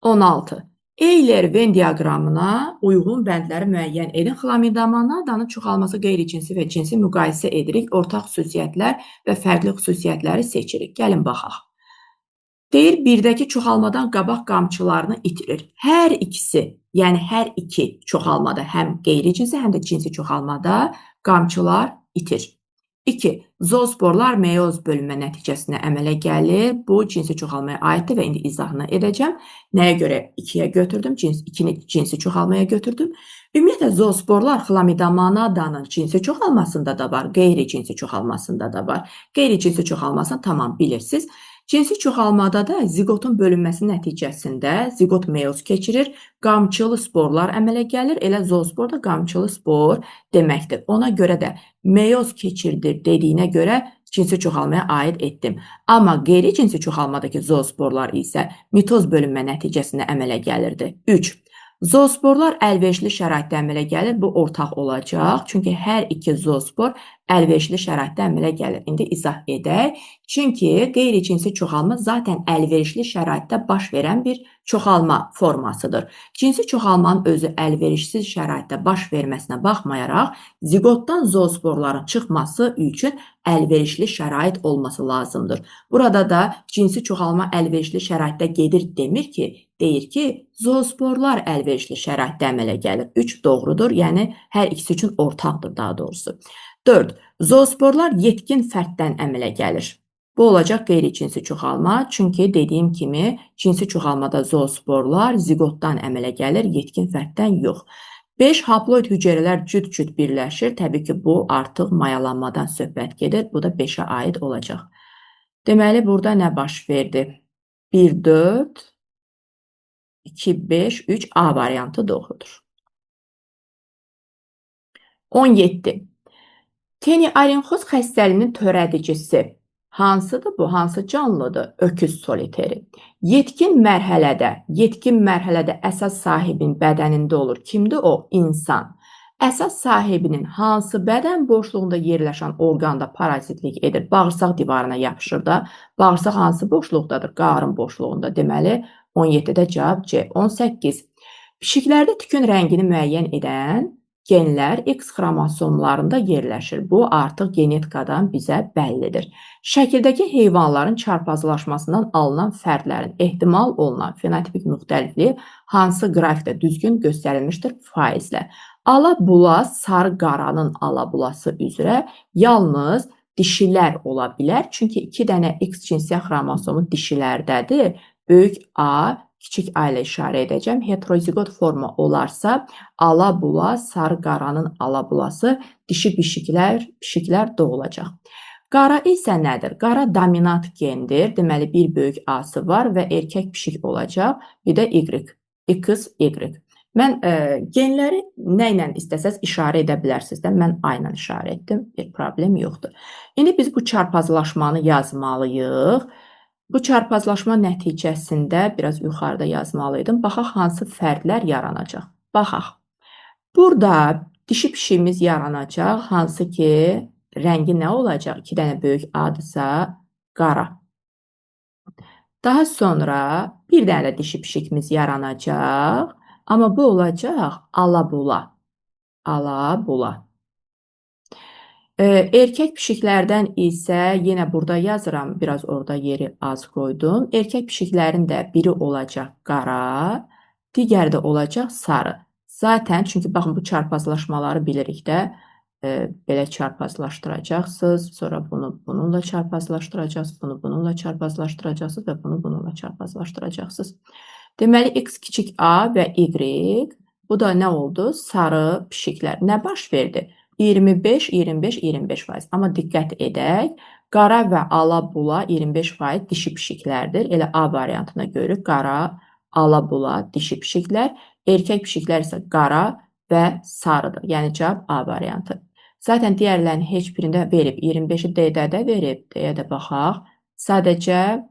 16. Euler-Venn diaqramına uyğun bəndləri müəyyən edin. Xlamidamanadanın çoxalması qeyri-cinsi və cinsi müqayisə edirik. Ortaq xüsusiyyətlər və fərqli xüsusiyyətləri seçirik. Gəlin baxaq. Deyir, birdəki çoxalmadan qabaq qamçılarını itirir. Hər ikisi, yəni hər iki çoxalmada, həm qeyri-cinsi, həm də cinsi çoxalmada qamçılar itir. 2. Zoosporlar meyoz bölünmə nəticəsində əmələ gəlir. Bu, cinsi çoxalmaya aiddir və indi izahını edəcəm. Nəyə görə 2-yə götürdüm? 2-ni cinsi çoxalmaya götürdüm. Ümumiyyətlə, zoosporlar xlamidamanadanın cinsi çoxalmasında da var, qeyri-cinsi çoxalmasında da var. Qeyri-cinsi çoxalmasını tamam bilirsiniz. Cinsi çoxalmada da ziqotun bölünməsi nəticəsində ziqot meyoz keçirir, qamçılı sporlar əmələ gəlir, elə zoospor da qamçılı spor deməkdir. Ona görə də meyoz keçirdir dediyinə görə cinsi çoxalmaya aid etdim. Amma qeyri-cinsi çoxalmadakı zoosporlar isə mitoz bölünmə nəticəsində əmələ gəlirdi. 3. Zoosporlar əlverişli şəraitdə əmələ gəlir. Bu ortaq olacaq. Çünki hər iki zoospor əlverişli şəraitdə əmələ gəlir. İndi izah edək. Çünki qeyri-cinsi çoxalma zaten əlverişli şəraitdə baş verən bir çoxalma formasıdır. Cinsi çoxalmanın özü əlverişsiz şəraitdə baş verməsinə baxmayaraq, ziqotdan zoosporların çıxması üçün əlverişli şərait olması lazımdır. Burada da cinsi çoxalma əlverişli şəraitdə gedir demir ki, deyir ki, zoosporlar əlverişli şəraitdə əmələ gəlir. 3 doğrudur, yəni hər ikisi üçün ortaqdır daha doğrusu. 4. Zoosporlar yetkin fərddən əmələ gəlir. Bu olacaq qeyri-cinsi çoxalma, çünki dediyim kimi cinsi çoxalmada zoosporlar ziqotdan əmələ gəlir, yetkin fərddən yox. 5. Haploid hüceyrələr cüt-cüt birləşir. Təbii ki, bu artıq mayalanmadan söhbət gedir. Bu da 5-ə aid olacaq. Deməli, burada nə baş verdi? 1, 4, 2, 5, 3 A variantı doğrudur. 17. Teniarinxoz xəstəliyinin törədicisi hansıdır bu? Hansı canlıdır? Öküz soliteri. Yetkin mərhələdə əsas sahibinin bədənində olur. Kimdir o? İnsan. Əsas sahibinin hansı bədən boşluğunda yerləşən orqanda parazitlik edir? Bağırsaq divarına yapışır da. Bağırsaq hansı boşluqdadır? Qarın boşluğunda. Deməli, 17-də cavab C. 18. Pişiklərdə tükün rəngini müəyyən edən genlər X xromosomlarında yerləşir. Bu, artıq genetikadan bizə bəllidir. Şəkildəki heyvanların çarpazlaşmasından alınan fərdlərin ehtimal olunan fenotipik müxtəlifliyi hansı qrafikdə düzgün göstərilmişdir? Faizlə. Ala-bula sarı qaranın ala-bulası üzrə yalnız dişilər ola bilər. Çünki 2 dənə X cinsiyyət xromosomu dişilərdədir. Böyük A, kiçik A ilə işarə edəcəm. Heterozigot forma olarsa, ala-bula, sarı qaranın ala-bulası dişi pişiklər doğulacaq. Qara isə nədir? Qara dominant gendir. Deməli, bir böyük A-sı var və erkək pişik olacaq. Bir də Y, X, Y. Mən genləri nə ilə istəsəz işarə edə bilərsiniz də. Mən A ilə işarə etdim. Bir problem yoxdur. İndi biz bu çarpazlaşmanı yazmalıyıq. Bu çarpazlaşma nəticəsində biraz yuxarıda yazmalıydım. Baxaq, hansı fərdlər yaranacaq. Baxaq. Burada dişi pişiyimiz yaranacaq. Hansı ki, rəngi nə olacaq? 2 dənə böyük A-dırsa qara. Daha sonra bir dənə də dişi pişikimiz yaranacaq. Amma bu olacaq ala-bula. Ala-bula. Erkək pişiklərdən isə yenə burada yazıram, biraz orada yeri az qoydum. Erkək pişiklərin də biri olacaq qara, digəri də olacaq sarı. Zaten çünki baxın bu çarpazlaşmaları bilirik də, belə çarpazlaşdıracaqsınız, sonra bunu bununla çarpazlaşdıracaqsınız, bunu bununla çarpazlaşdıracaqsınız və bunu bununla çarpazlaşdıracaqsınız. Deməli, x kiçik a və y, bu da nə oldu? Sarı pişiklər. Nə baş verdi? 25, 25, 25%. Amma diqqət edək, qara və ala-bula 25% dişi pişiklərdir. Elə A variantına görürük, qara, ala-bula dişi pişiklər. Erkək pişiklər isə qara və sarıdır. Yəni cavab A variantı. Zaten digərlərinin heç birində verib. 25-i D-də də verib. D-yə də baxaq. Sadəcə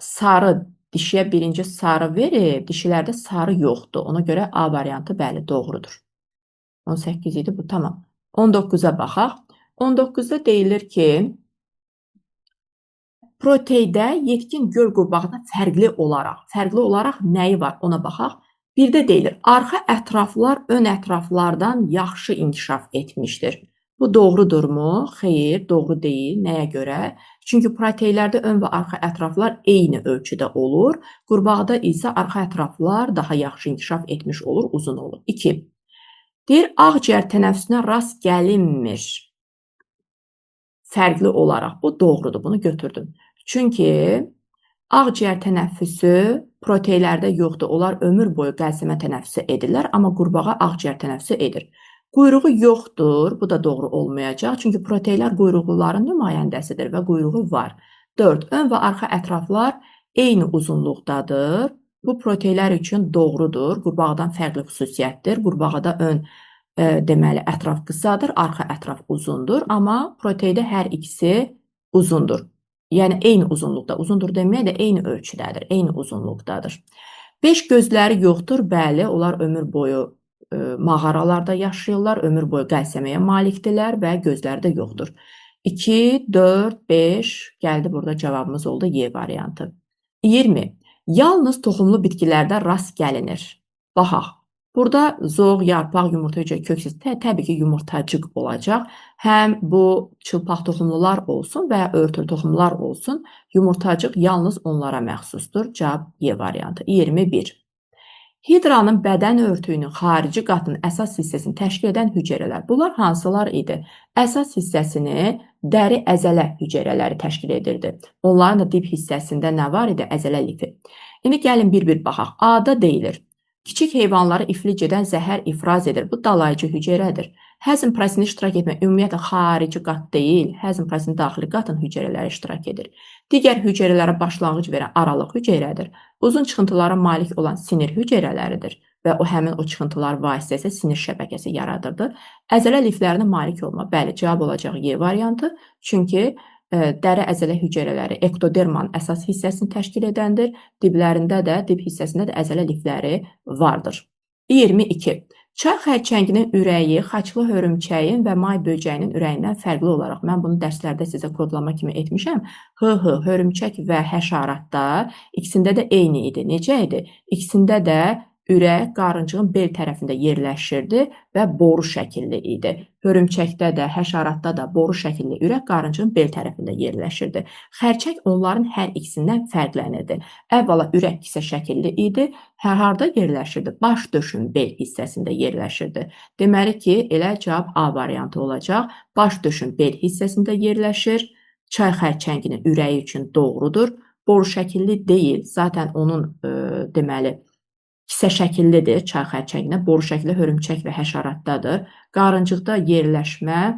sarı, dişiyə birinci sarı verib. Dişilərdə sarı yoxdur. Ona görə A variantı bəli, doğrudur. 18 idi bu, tamam. 19-a baxaq. 19-da deyilir ki, proteydə yetkin göl qurbanına fərqli olaraq nəyi var ona baxaq. Birdə deyilir, arxa ətraflar ön ətraflardan yaxşı inkişaf etmişdir. Bu doğrudurmu? Xeyr, doğru deyil. Nəyə görə? Çünki proteylərdə ön və arxa ətraflar eyni ölçüdə olur. Qurbağada isə arxa ətraflar daha yaxşı inkişaf etmiş olur, uzun olur. 2. Deyir, ağciyər tənəffüsünə rast gəlinmir. Fərqli olaraq. Bu doğrudur, bunu götürdüm. Çünki ağciyər tənəffüsü proteylərdə yoxdur. Onlar ömür boyu qəlsəmə tənəffüsü edirlər, amma qurbağa ağciyər tənəffüsü edir. Quyruğu yoxdur, bu da doğru olmayacaq. Çünki proteylər quyruqluların nümayəndəsidir və quyruğu var. 4. Ön və arxa ətraflar eyni uzunluqdadır. Bu proteylər üçün doğrudur. Qurbağadan fərqli xüsusiyyətdir. Qurbağada ön deməli ətraf qısadır, arxa ətraf uzundur, amma proteydə hər ikisi uzundur. Yəni eyni uzunluqda, uzundur deməyə də eyni ölçüdədir, eyni uzunluqdadır. 5 gözləri yoxdur, bəli, onlar ömür boyu mağaralarda yaşayırlar, ömür boyu qəlsəməyə malikdirlər və gözləri də yoxdur. 2, 4, 5, gəldi burada cavabımız oldu Y variantı. 20. Yalnız toxumlu bitkilərdə rast gəlinir. Baxaq. Burada zoğ, yarpaq, yumurta hücrə, köksüz, təbii ki, yumurtacıq olacaq. Həm bu çılpaq toxumlular olsun və ya örtülü toxumlular olsun, yumurtacıq yalnız onlara məxsusdur. Cavab Y variantı. 21. Hidranın bədən örtüyünün xarici qatının əsas hissəsini təşkil edən hüceyrələr. Bunlar hansılar idi? Əsas hissəsini dəri əzələ hüceyrələri təşkil edirdi. Onların da dib hissəsində nə var idi? Əzələ lifi. İndi gəlin bir-bir baxaq. A-da deyilir. Kiçik heyvanları iflic edən zəhər ifraz edir. Bu dalayıcı hüceyrədir. Həzm prosesində iştirak etmək ümumiyyətlə xarici qat deyil, həzm prosesində daxili qatın hüceyrələri iştirak edir. Digər hüceyrələrə başlanğıc verən aralıq hüceyrədir. Uzun çıxıntılara malik olan sinir hüceyrələridir və o həmin o çıxıntılar vasitəsilə sinir şəbəkəsi yaradırdı. Əzələ liflərinə malik olma. Bəli, cavab olacaq Y variantı. Çünki dəri əzələ hüceyrələri ektodermanın əsas hissəsini təşkil edəndir. Diblərində də, dib hissəsində də əzələ lifləri vardır. 22. Çay xərçənginin ürəyi xaçlı hörümçəyin və may böcəyinin ürəyindən fərqli olaraq, mən bunu dərslərdə sizə kodlama kimi etmişəm. Hörümçək və həşəratda ikisində də eyni idi. Necə idi? İkisində də ürək qarıncığın bel tərəfində yerləşirdi və boru şəkilli idi. Hörümçəkdə də, həşəratda da boru şəkilli ürək qarıncığın bel tərəfində yerləşirdi. Xərçəng onların hər ikisindən fərqlənirdi. Əvvəla ürək kisə şəkilli idi. Harda yerləşirdi? Baş döşün bel hissəsində yerləşirdi. Deməli ki, elə cavab A variantı olacaq. Baş döşün bel hissəsində yerləşir. Çay xərçənginin ürəyi üçün doğrudur. Boru şəkilli deyil. Zaten onun deməli kisə şəkillidir çay xərçənginə, boru şəkilli hörümçək və həşəratdadır. Qarıncıqda yerləşmə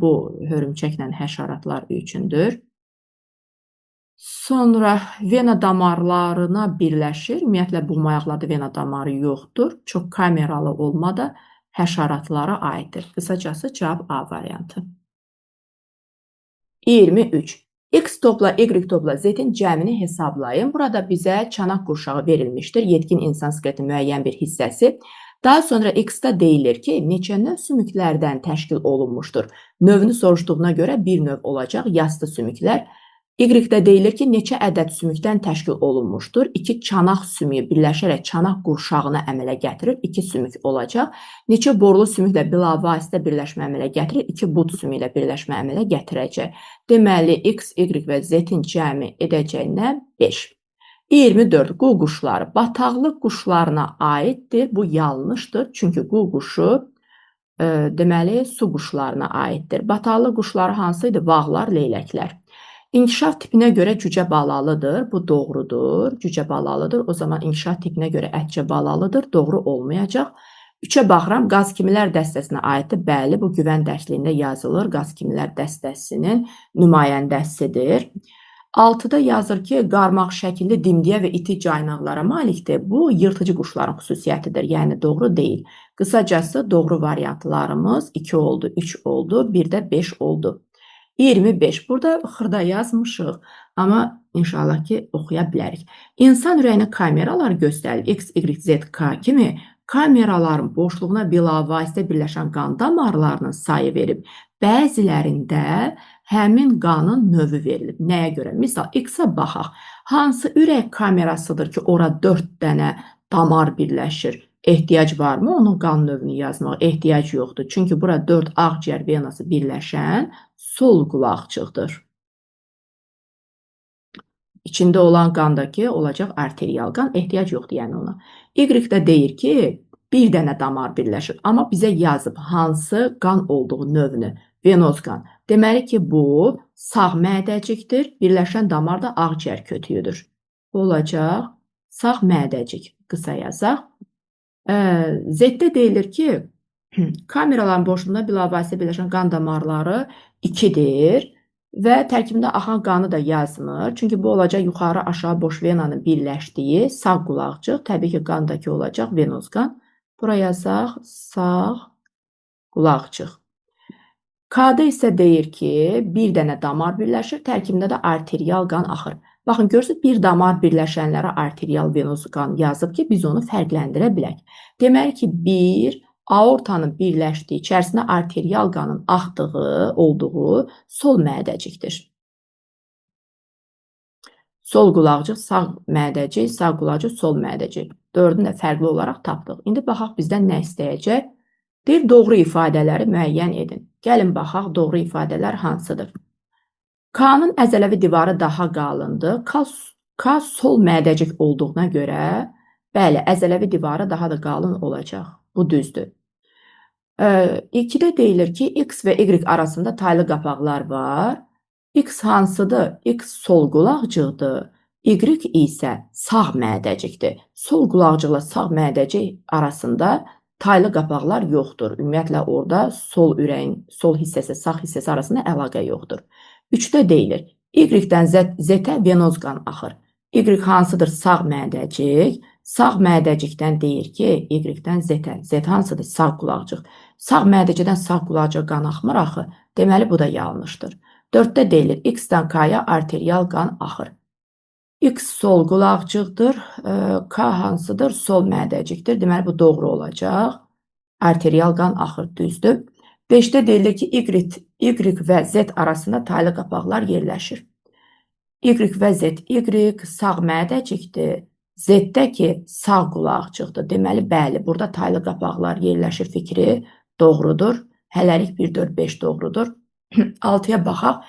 bu hörümçəklə həşəratlar üçündür. Sonra vena damarlarına birləşir. Ümumiyyətlə buğmayaqlarda vena damarı yoxdur. Çox kameralı olma da həşəratlara aiddir. Qısacası cavab A variantı. 23. X topla Y topla Z-in cəmini hesablayın. Burada bizə çanaq qurşağı verilmişdir. Yetkin insan skeletinin müəyyən bir hissəsi. Daha sonra X-də deyilir ki, neçə növ sümüklərdən təşkil olunmuşdur. Növünü soruşduğuna görə bir növ olacaq, yastı sümüklər. Y-də deyilir ki, neçə ədəd sümükdən təşkil olunmuşdur. İki çanaq sümüyü birləşərək çanaq qurşağını əmələ gətirir. 2 sümük olacaq. Neçə borlu sümüklə bilavasitə birləşmə əmələ gətirir. 2 but sümüklə birləşmə əmələ gətirəcək. Deməli, X, Y və Z-in cəmi edəcək nə? 5. 24. Qu quşları bataqlıq quşlarına aiddir. Bu yanlışdır. Çünki qu quşu deməli su quşlarına aiddir. Bataqlıq quşları hansı idi? Vağlar, leyləklər. İnkişaf tipinə görə cücə balalıdır. Bu doğrudur. Cücə balalıdır. O zaman inkişaf tipinə görə ətcə balalıdır. Doğru olmayacaq. 3-ə baxıram. Qaz kimilər dəstəsinə aiddir. Bəli, bu güvən dərsliyində yazılır. Qaz kimilər dəstəsinin nümayəndəsidir. 6-da yazır ki, qarmaq şəkilli dimdiyə və iti caynaqlara malikdir. Bu, yırtıcı quşların xüsusiyyətidir, yəni doğru deyil. Qısacası, doğru variantlarımız 2 oldu, 3 oldu, bir də 5 oldu. 25. Burada xırda yazmışıq, amma inşallah ki, oxuya bilərik. İnsan ürəyinə kameralar göstərir. X, Y, Z, K kimi kameraların boşluğuna bilavasitə birləşən qan damarlarının sayı verib. Bəzilərində həmin qanın növü verilib. Nəyə görə? Misal, X-ə baxaq. Hansı ürək kamerasıdır ki, ora 4 dənə damar birləşir? Ehtiyac varmı onun qan növünü yazmağa? Ehtiyac yoxdur. Çünki bura 4 ağciyər venası birləşən sol qulaqçıqdır. İçində olan qandakı olacaq arterial qan. Ehtiyac yoxdur yəni ona. Y-də deyir ki, bir dənə damar birləşir. Amma bizə yazıb hansı qan olduğu növünü. Venoz qan. Deməli ki, bu sağ mədəcikdir. Birləşən damar da ağciyər kötüyüdür. Olacaq sağ mədəcik. Qısa yazaq. Z-də deyilir ki, kameraların boşluğunda bilavasitə birləşən qan damarları 2-dir və tərkibində axan qanı da yazmır. Çünki bu olacaq yuxarı aşağı boş venanın birləşdiyi sağ qulaqcıq. Təbii ki, qandakı olacaq venoz qan. Bura yazaq sağ qulaqcıq. K-da isə deyir ki, bir dənə damar birləşir, tərkibində də arterial qan axır. Baxın, görürsünüz, bir damar birləşənlərə arterial venoz qan yazıb ki, biz onu fərqləndirə bilək. Deməli ki, bir aortanın birləşdiyi, içərisində arterial qanın axdığı, olduğu sol mədəcikdir. Sol qulaqcıq, sağ mədəcik, sağ qulaqcıq, sol mədəcik. 4-ünü də fərqli olaraq tapdıq. İndi baxaq bizdən nə istəyəcək? Deyir, doğru ifadələri müəyyən edin. Gəlin baxaq, doğru ifadələr hansıdır? K-nın əzələvi divarı daha qalındır. K sol mədəcik olduğuna görə, bəli, əzələvi divarı daha da qalın olacaq. Bu düzdür. 2-də deyilir ki, X və Y arasında taylı qapaqlar var. X hansıdır? X sol qulaqcıqdır. Y isə sağ mədəcikdir. Sol qulaqcıqla sağ mədəcik arasında taylı qapaqlar yoxdur. Ümumiyyətlə, orada sol ürəyin sol hissəsi, sağ hissəsi arasında əlaqə yoxdur. 3-də deyilir, Y-dən Z-ə venoz qan axır. Y hansıdır? Sağ mədəcik. Sağ mədəcikdən deyir ki, Y-dən Z-ə. Z hansıdır? Sağ qulaqcıq. Sağ mədəcikdən sağ qulaqcıq qan axmır axı. Deməli, bu da yanlışdır. 4-də deyilir, X-dən K-ya arterial qan axır. X sol qulaqcıqdır, K hansıdır? Sol mədəcikdir. Deməli, bu doğru olacaq. Arterial qan axır, düzdür. 5-də deyilir ki, Y və Z arasında taylı qapaqlar yerləşir. Y və Z, Y sağ mədəcikdir. Z-də ki, sağ qulaqcıqdır. Deməli, bəli, burada taylı qapaqlar yerləşir fikri doğrudur. Hələlik 1, 4, 5 doğrudur. 6-ya baxaq.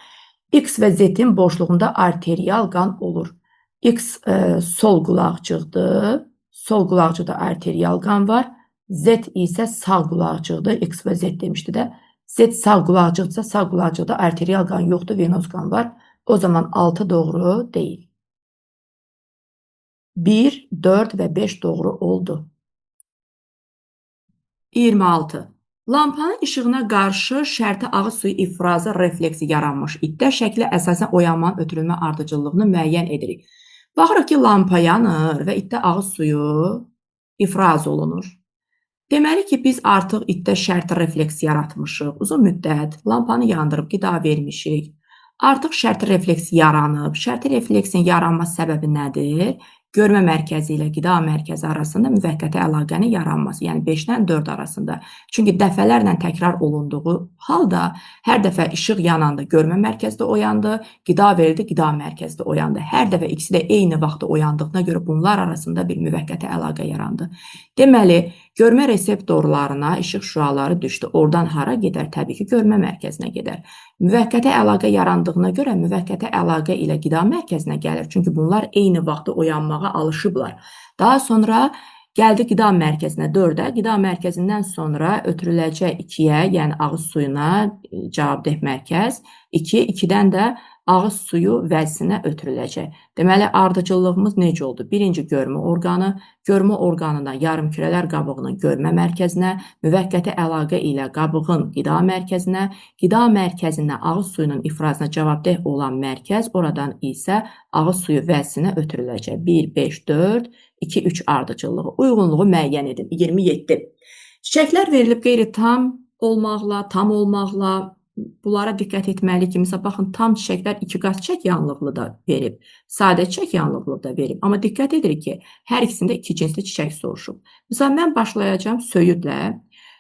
X və Z-in boşluğunda arterial qan olur. X sol qulaqcıqdır. Sol qulaqcıqda arterial qan var. Z isə sağ qulaqcıqdır. X və Z demişdi də. Z sağ qulaqcıqdırsa, sağ qulaqcıqda arterial qan yoxdur, venoz qan var. O zaman 6 doğru deyil. 1, 4 və 5 doğru oldu. 26. Lampanın işığına qarşı şərti ağız suyu ifrazı refleksi yaranmış itdə şəkli əsasən oyanmanın ötürülmə ardıcıllığını müəyyən edirik. Baxırıq ki, lampa yanır və itdə ağız suyu ifraz olunur. Deməli ki, biz artıq itdə şərti refleks yaratmışıq. Uzun müddət lampanı yandırıb qida vermişik. Artıq şərti refleks yaranıb. Şərti refleksin yaranma səbəbi nədir? görmə mərkəzi ilə qida mərkəzi arasında müvəqqəti əlaqənin yaranması, yəni 5-dən 4 arasında. Çünki dəfələrlə təkrar olunduğu halda hər dəfə işıq yananda görmə mərkəzdə oyandı, qida verildi, qida mərkəzdə oyandı. Hər dəfə ikisi də eyni vaxtda oyandığına görə bunlar arasında bir müvəqqəti əlaqə yarandı. Deməli, görmə reseptorlarına işıq şüaları düşdü. Oradan hara gedər? Təbii ki, görmə mərkəzinə gedər. Müvəqqəti əlaqə yarandığına görə müvəqqəti əlaqə ilə qida mərkəzinə gəlir. Çünki bunlar eyni vaxtda oyanmağa alışıblar. Daha sonra gəldi qida mərkəzinə 4-ə. Qida mərkəzindən sonra ötürüləcək 2-yə, yəni ağız suyuna cavabdeh mərkəz. 2, 2-dən də ağız suyu vəzinə ötürüləcək. Deməli, ardıcıllığımız necə oldu? Birinci görmə orqanı, görmə orqanından yarımkürələr qabığının görmə mərkəzinə, müvəqqəti əlaqə ilə qabığın qida mərkəzinə, qida mərkəzindən ağız suyunun ifrazına cavabdeh olan mərkəz, oradan isə ağız suyu vəzinə ötürüləcək. 1, 5, 4, 2, 3 ardıcıllığı. Uyğunluğu müəyyən edin. 27. Çiçəklər verilib qeyri-tam olmaqla, tam olmaqla, bunlara diqqət etməli ki, məsələn, baxın, tam çiçəklər 2 qat çiçək yanlıqlı da verib, sadə çiçək yanlıqlı da verib. Amma diqqət edirik ki, hər ikisində 2 cinsli çiçək soruşub. Məsələn, mən başlayacağım söyüdlə.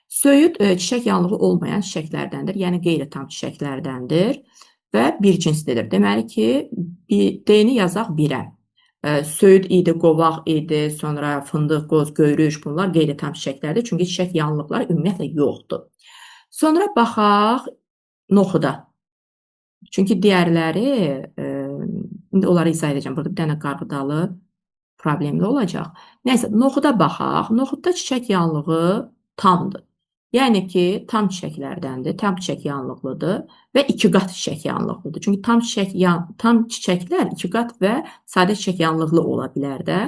Söyüd çiçək yanlığı olmayan çiçəklərdəndir, yəni qeyri-tam çiçəklərdəndir və bir cinslidir. Deməli ki, D-ni yazaq 1-ə. Söyüd idi, qovaq idi, sonra fındıq, qoz, göyrüş, bunlar qeyri-tam çiçəklərdir, çünki çiçək yanlıqları ümumiyyətlə yoxdur. Sonra baxaq noxuda. Çünki digərləri, indi onları izah edəcəm. Burada bir dənə qarğıdalı problemli olacaq. Nəysə, noxuda baxaq. Noxudda çiçək yanlığı tamdır. Yəni ki, tam çiçəklərdəndir, tam çiçək yanlıqlıdır və 2 qat çiçək yanlıqlıdır. Çünki tam çiçəklər 2 qat və sadə çiçək yanlıqlı ola bilər də.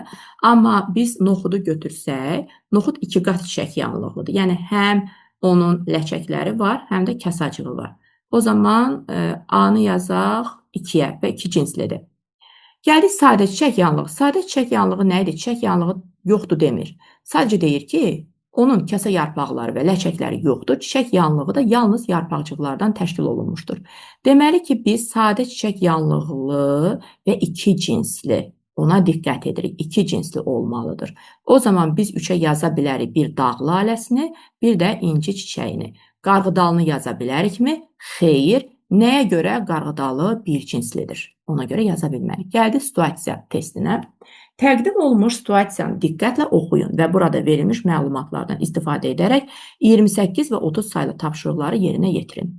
Amma biz noxudu götürsək, noxud 2 qat çiçək yanlıqlıdır. Yəni, həm onun ləçəkləri var, həm də kasacığı var. O zaman A-nı yazaq 2-yə və 2 cinslidir. Gəldik sadə çiçək yanlığı. Sadə çiçək yanlığı nə idi? Çiçək yanlığı yoxdur demir. Sadəcə deyir ki, onun kəsə yarpaqları və ləçəkləri yoxdur. Çiçək yanlığı da yalnız yarpaqcıqlardan təşkil olunmuşdur. Deməli ki, biz sadə çiçək yanlıqlı və 2 cinsli, ona diqqət edirik. 2 cinsli olmalıdır. O zaman biz 3-ə yaza bilərik bir dağ laləsini, bir də inci çiçəyini. Qarğıdalını yaza bilərikmi? Xeyr. Nəyə görə qarğıdalı bir cinslidir? Ona görə yaza bilmərik. Gəldi situasiya testinə. Təqdim olunmuş situasiyanı diqqətlə oxuyun və burada verilmiş məlumatlardan istifadə edərək 28 və 30 saylı tapşırıqları yerinə yetirin.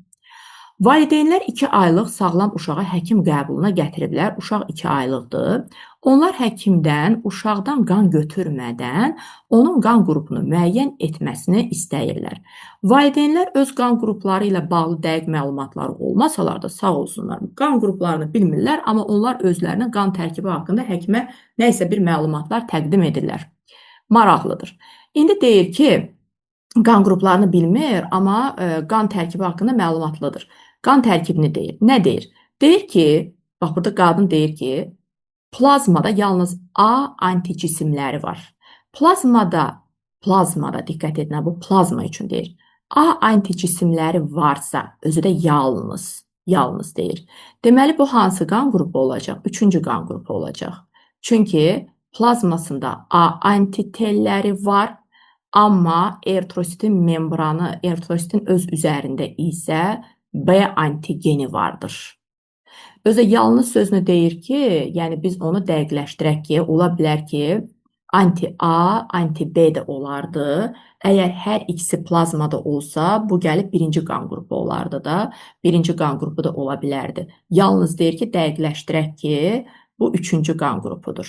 Valideynlər 2 aylıq sağlam uşağı həkim qəbuluna gətiriblər. Uşaq 2 aylıqdır. Onlar həkimdən uşaqdan qan götürmədən onun qan qrupunu müəyyən etməsini istəyirlər. Valideynlər öz qan qrupları ilə bağlı dəqiq məlumatları olmasalar da sağ olsunlar. Qan qruplarını bilmirlər, amma onlar özlərinin qan tərkibi haqqında həkimə nəysə bir məlumatlar təqdim edirlər. Maraqlıdır. İndi deyir ki, qan qruplarını bilmir, amma qan tərkibi haqqında məlumatlıdır. Qan tərkibini deyir. Nə deyir? Deyir ki, bax burada qadın deyir ki, plazmada yalnız A anticisimləri var. Plazmada diqqət edin, bu plazma üçün deyir. A anticisimləri varsa, özü də yalnız deyir. Deməli, bu hansı qan qrupu olacaq? 3-cü qan qrupu olacaq. Çünki plazmasında A antitelləri var, amma eritrositin membranı, eritrositin öz üzərində isə B antigeni vardır. Özə yalnız sözünü deyir ki, yəni biz onu dəqiqləşdirək ki, ola bilər ki, anti-A, anti-B də olardı. Əgər hər ikisi plazmada olsa, bu gəlib 1-ci qan qrupu olardı da, 1-ci qan qrupu da ola bilərdi. Yalnız deyir ki, dəqiqləşdirək ki, bu 3-cü qan qrupudur.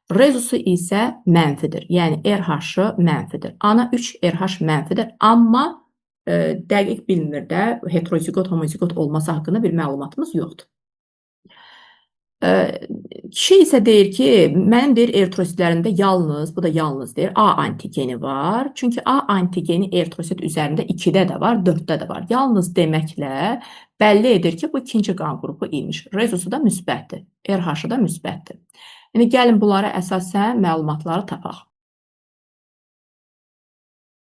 Rezusu isə mənfidir, yəni RH mənfidir. Ana 3, RH mənfidir, amma dəqiq bilmir də, heterozigot, homozigot olması haqqında bir məlumatımız yoxdur. Kişi isə deyir ki, mənim deyir eritrositlərimdə yalnız, bu da yalnız deyir, A antigeni var. Çünki A antigeni eritrosit üzərində 2-də də var, 4-də də var. Yalnız deməklə bəlli edir ki, bu 2-ci qan qrupu imiş. Rezusu da müsbətdir, RH da müsbətdir. Yəni, gəlin bunlara əsasən məlumatları tapaq.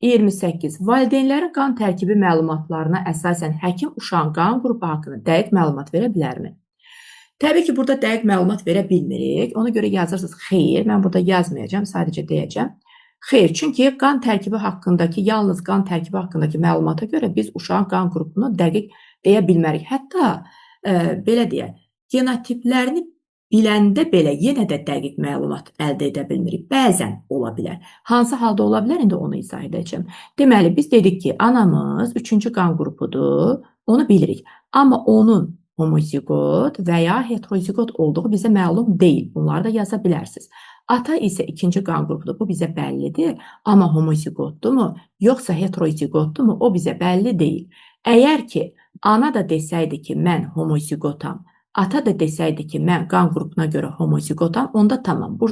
28. Valideynlərin qan tərkibi məlumatlarına əsasən həkim uşağın qan qrupu haqqında dəqiq məlumat verə bilərmi? Təbii ki, burada dəqiq məlumat verə bilmirik. Ona görə yazırsınız xeyr. Mən burada yazmayacağam, sadəcə deyəcəm. Xeyr, çünki qan tərkibi haqqındakı, yalnız qan tərkibi haqqındakı məlumata görə biz uşağın qan qrupunu dəqiq deyə bilmərik. Hətta belə deyək, genotiplərini biləndə belə yenə də dəqiq məlumat əldə edə bilmirik. Bəzən ola bilər. Hansı halda ola bilər? İndi onu izah edəcəm. Deməli, biz dedik ki, anamız 3-cü qan qrupudur, onu bilirik. Amma onun homozigot və ya heterozigot olduğu bizə məlum deyil. Bunları da yaza bilərsiniz. Ata isə 2-ci qan qrupudur. Bu bizə bəllidir. Amma homozigotdurmu, yoxsa heterozigotdurmu, o bizə bəlli deyil. Əgər ki, ana da desəydi ki, mən homozigotam, ata da desəydi ki, mən qan qrupuna görə homozigotam, onda tamam. Bu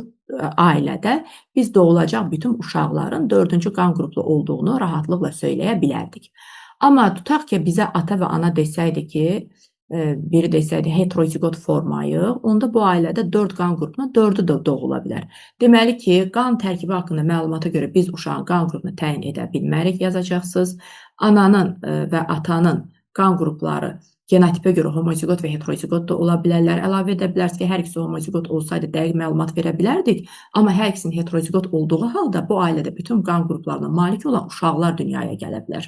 ailədə biz doğulacaq bütün uşaqların 4-cü qan qruplu olduğunu rahatlıqla söyləyə bilərdik. Amma tutaq ki, bizə ata və ana desəydi ki, biri desəydi heterozigot formayıq, onda bu ailədə 4 qan qrupuna 4-ü də doğula bilər. Deməli ki, qan tərkibi haqqında məlumata görə biz uşağın qan qrupunu təyin edə bilmərik, yazacaqsınız. Ananın və atanın qan qrupları genotipə görə homozigot və heterozigot da ola bilərlər. Əlavə edə bilərsiniz ki, hər ikisi homozigot olsaydı dəqiq məlumat verə bilərdik, amma hər ikisinin heterozigot olduğu halda bu ailədə bütün qan qruplarına malik olan uşaqlar dünyaya gələ bilər.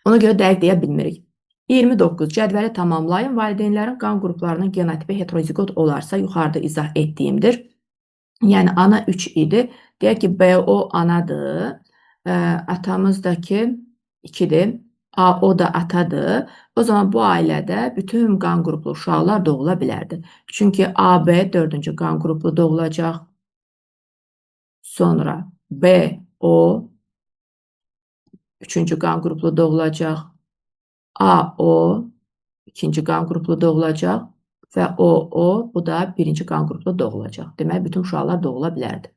Ona görə dəqiq deyə bilmirik. 29. Cədvəli tamamlayın. Valideynlərin qan qruplarının genotipi heterozigot olarsa, yuxarıda izah etdiyimdir. Yəni, ana 3 idi. Deyək ki, BO anadır. Atamızdakı 2-dir. AO da atadır. O zaman bu ailədə bütün qan qruplu uşaqlar doğula bilərdi. Çünki AB 4-cü qan qruplu doğulacaq. Sonra BO 3-cü qan qruplu doğulacaq. AO 2-ci qan qruplu doğulacaq və OO bu da 1-ci qan qruplu doğulacaq. Deməli, bütün uşaqlar doğula bilərdi.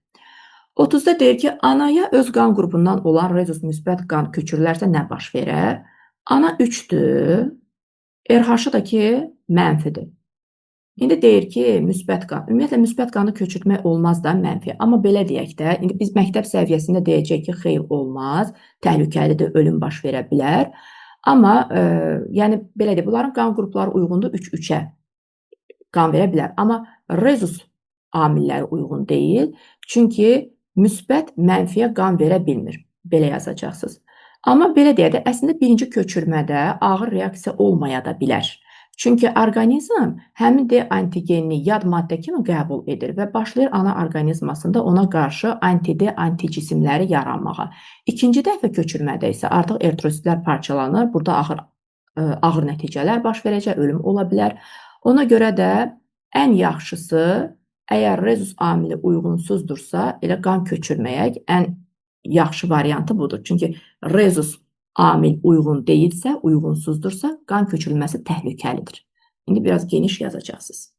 30-da deyir ki, anaya öz qan qrupundan olan rezus müsbət qan köçürülərsə nə baş verər? Ana 3-dür, RH da ki, mənfidir. İndi deyir ki, müsbət qan. Ümumiyyətlə, müsbət qanı köçürtmək olmaz da mənfi. Amma belə deyək də, indi biz məktəb səviyyəsində deyəcək ki, xeyr olmaz, təhlükəlidir, ölüm baş verə bilər. Amma, yəni, belə deyək, bunların qan qrupları uyğundur 3-3-ə qan verə bilər. Amma rezus amilləri uyğun deyil. Çünki müsbət mənfiyə qan verə bilmir. Belə yazacaqsınız. Amma belə deyək də, əslində birinci köçürmədə ağır reaksiya olmaya da bilər. Çünki orqanizm həmin D antigenini yad maddə kimi qəbul edir və başlayır ana orqanizmasında ona qarşı anti-D anticisimləri yaranmağa. İkinci dəfə köçürmədə isə artıq eritrositlər parçalanır. Burada ağır nəticələr baş verəcək, ölüm ola bilər. Ona görə də ən yaxşısı, əgər rezus amili uyğunsuzdursa, elə qan köçürməyək ən yaxşı variantı budur. Çünki rezus amil uyğun deyilsə, uyğunsuzdursa, qan köçürülməsi təhlükəlidir. İndi biraz geniş yazacaqsınız.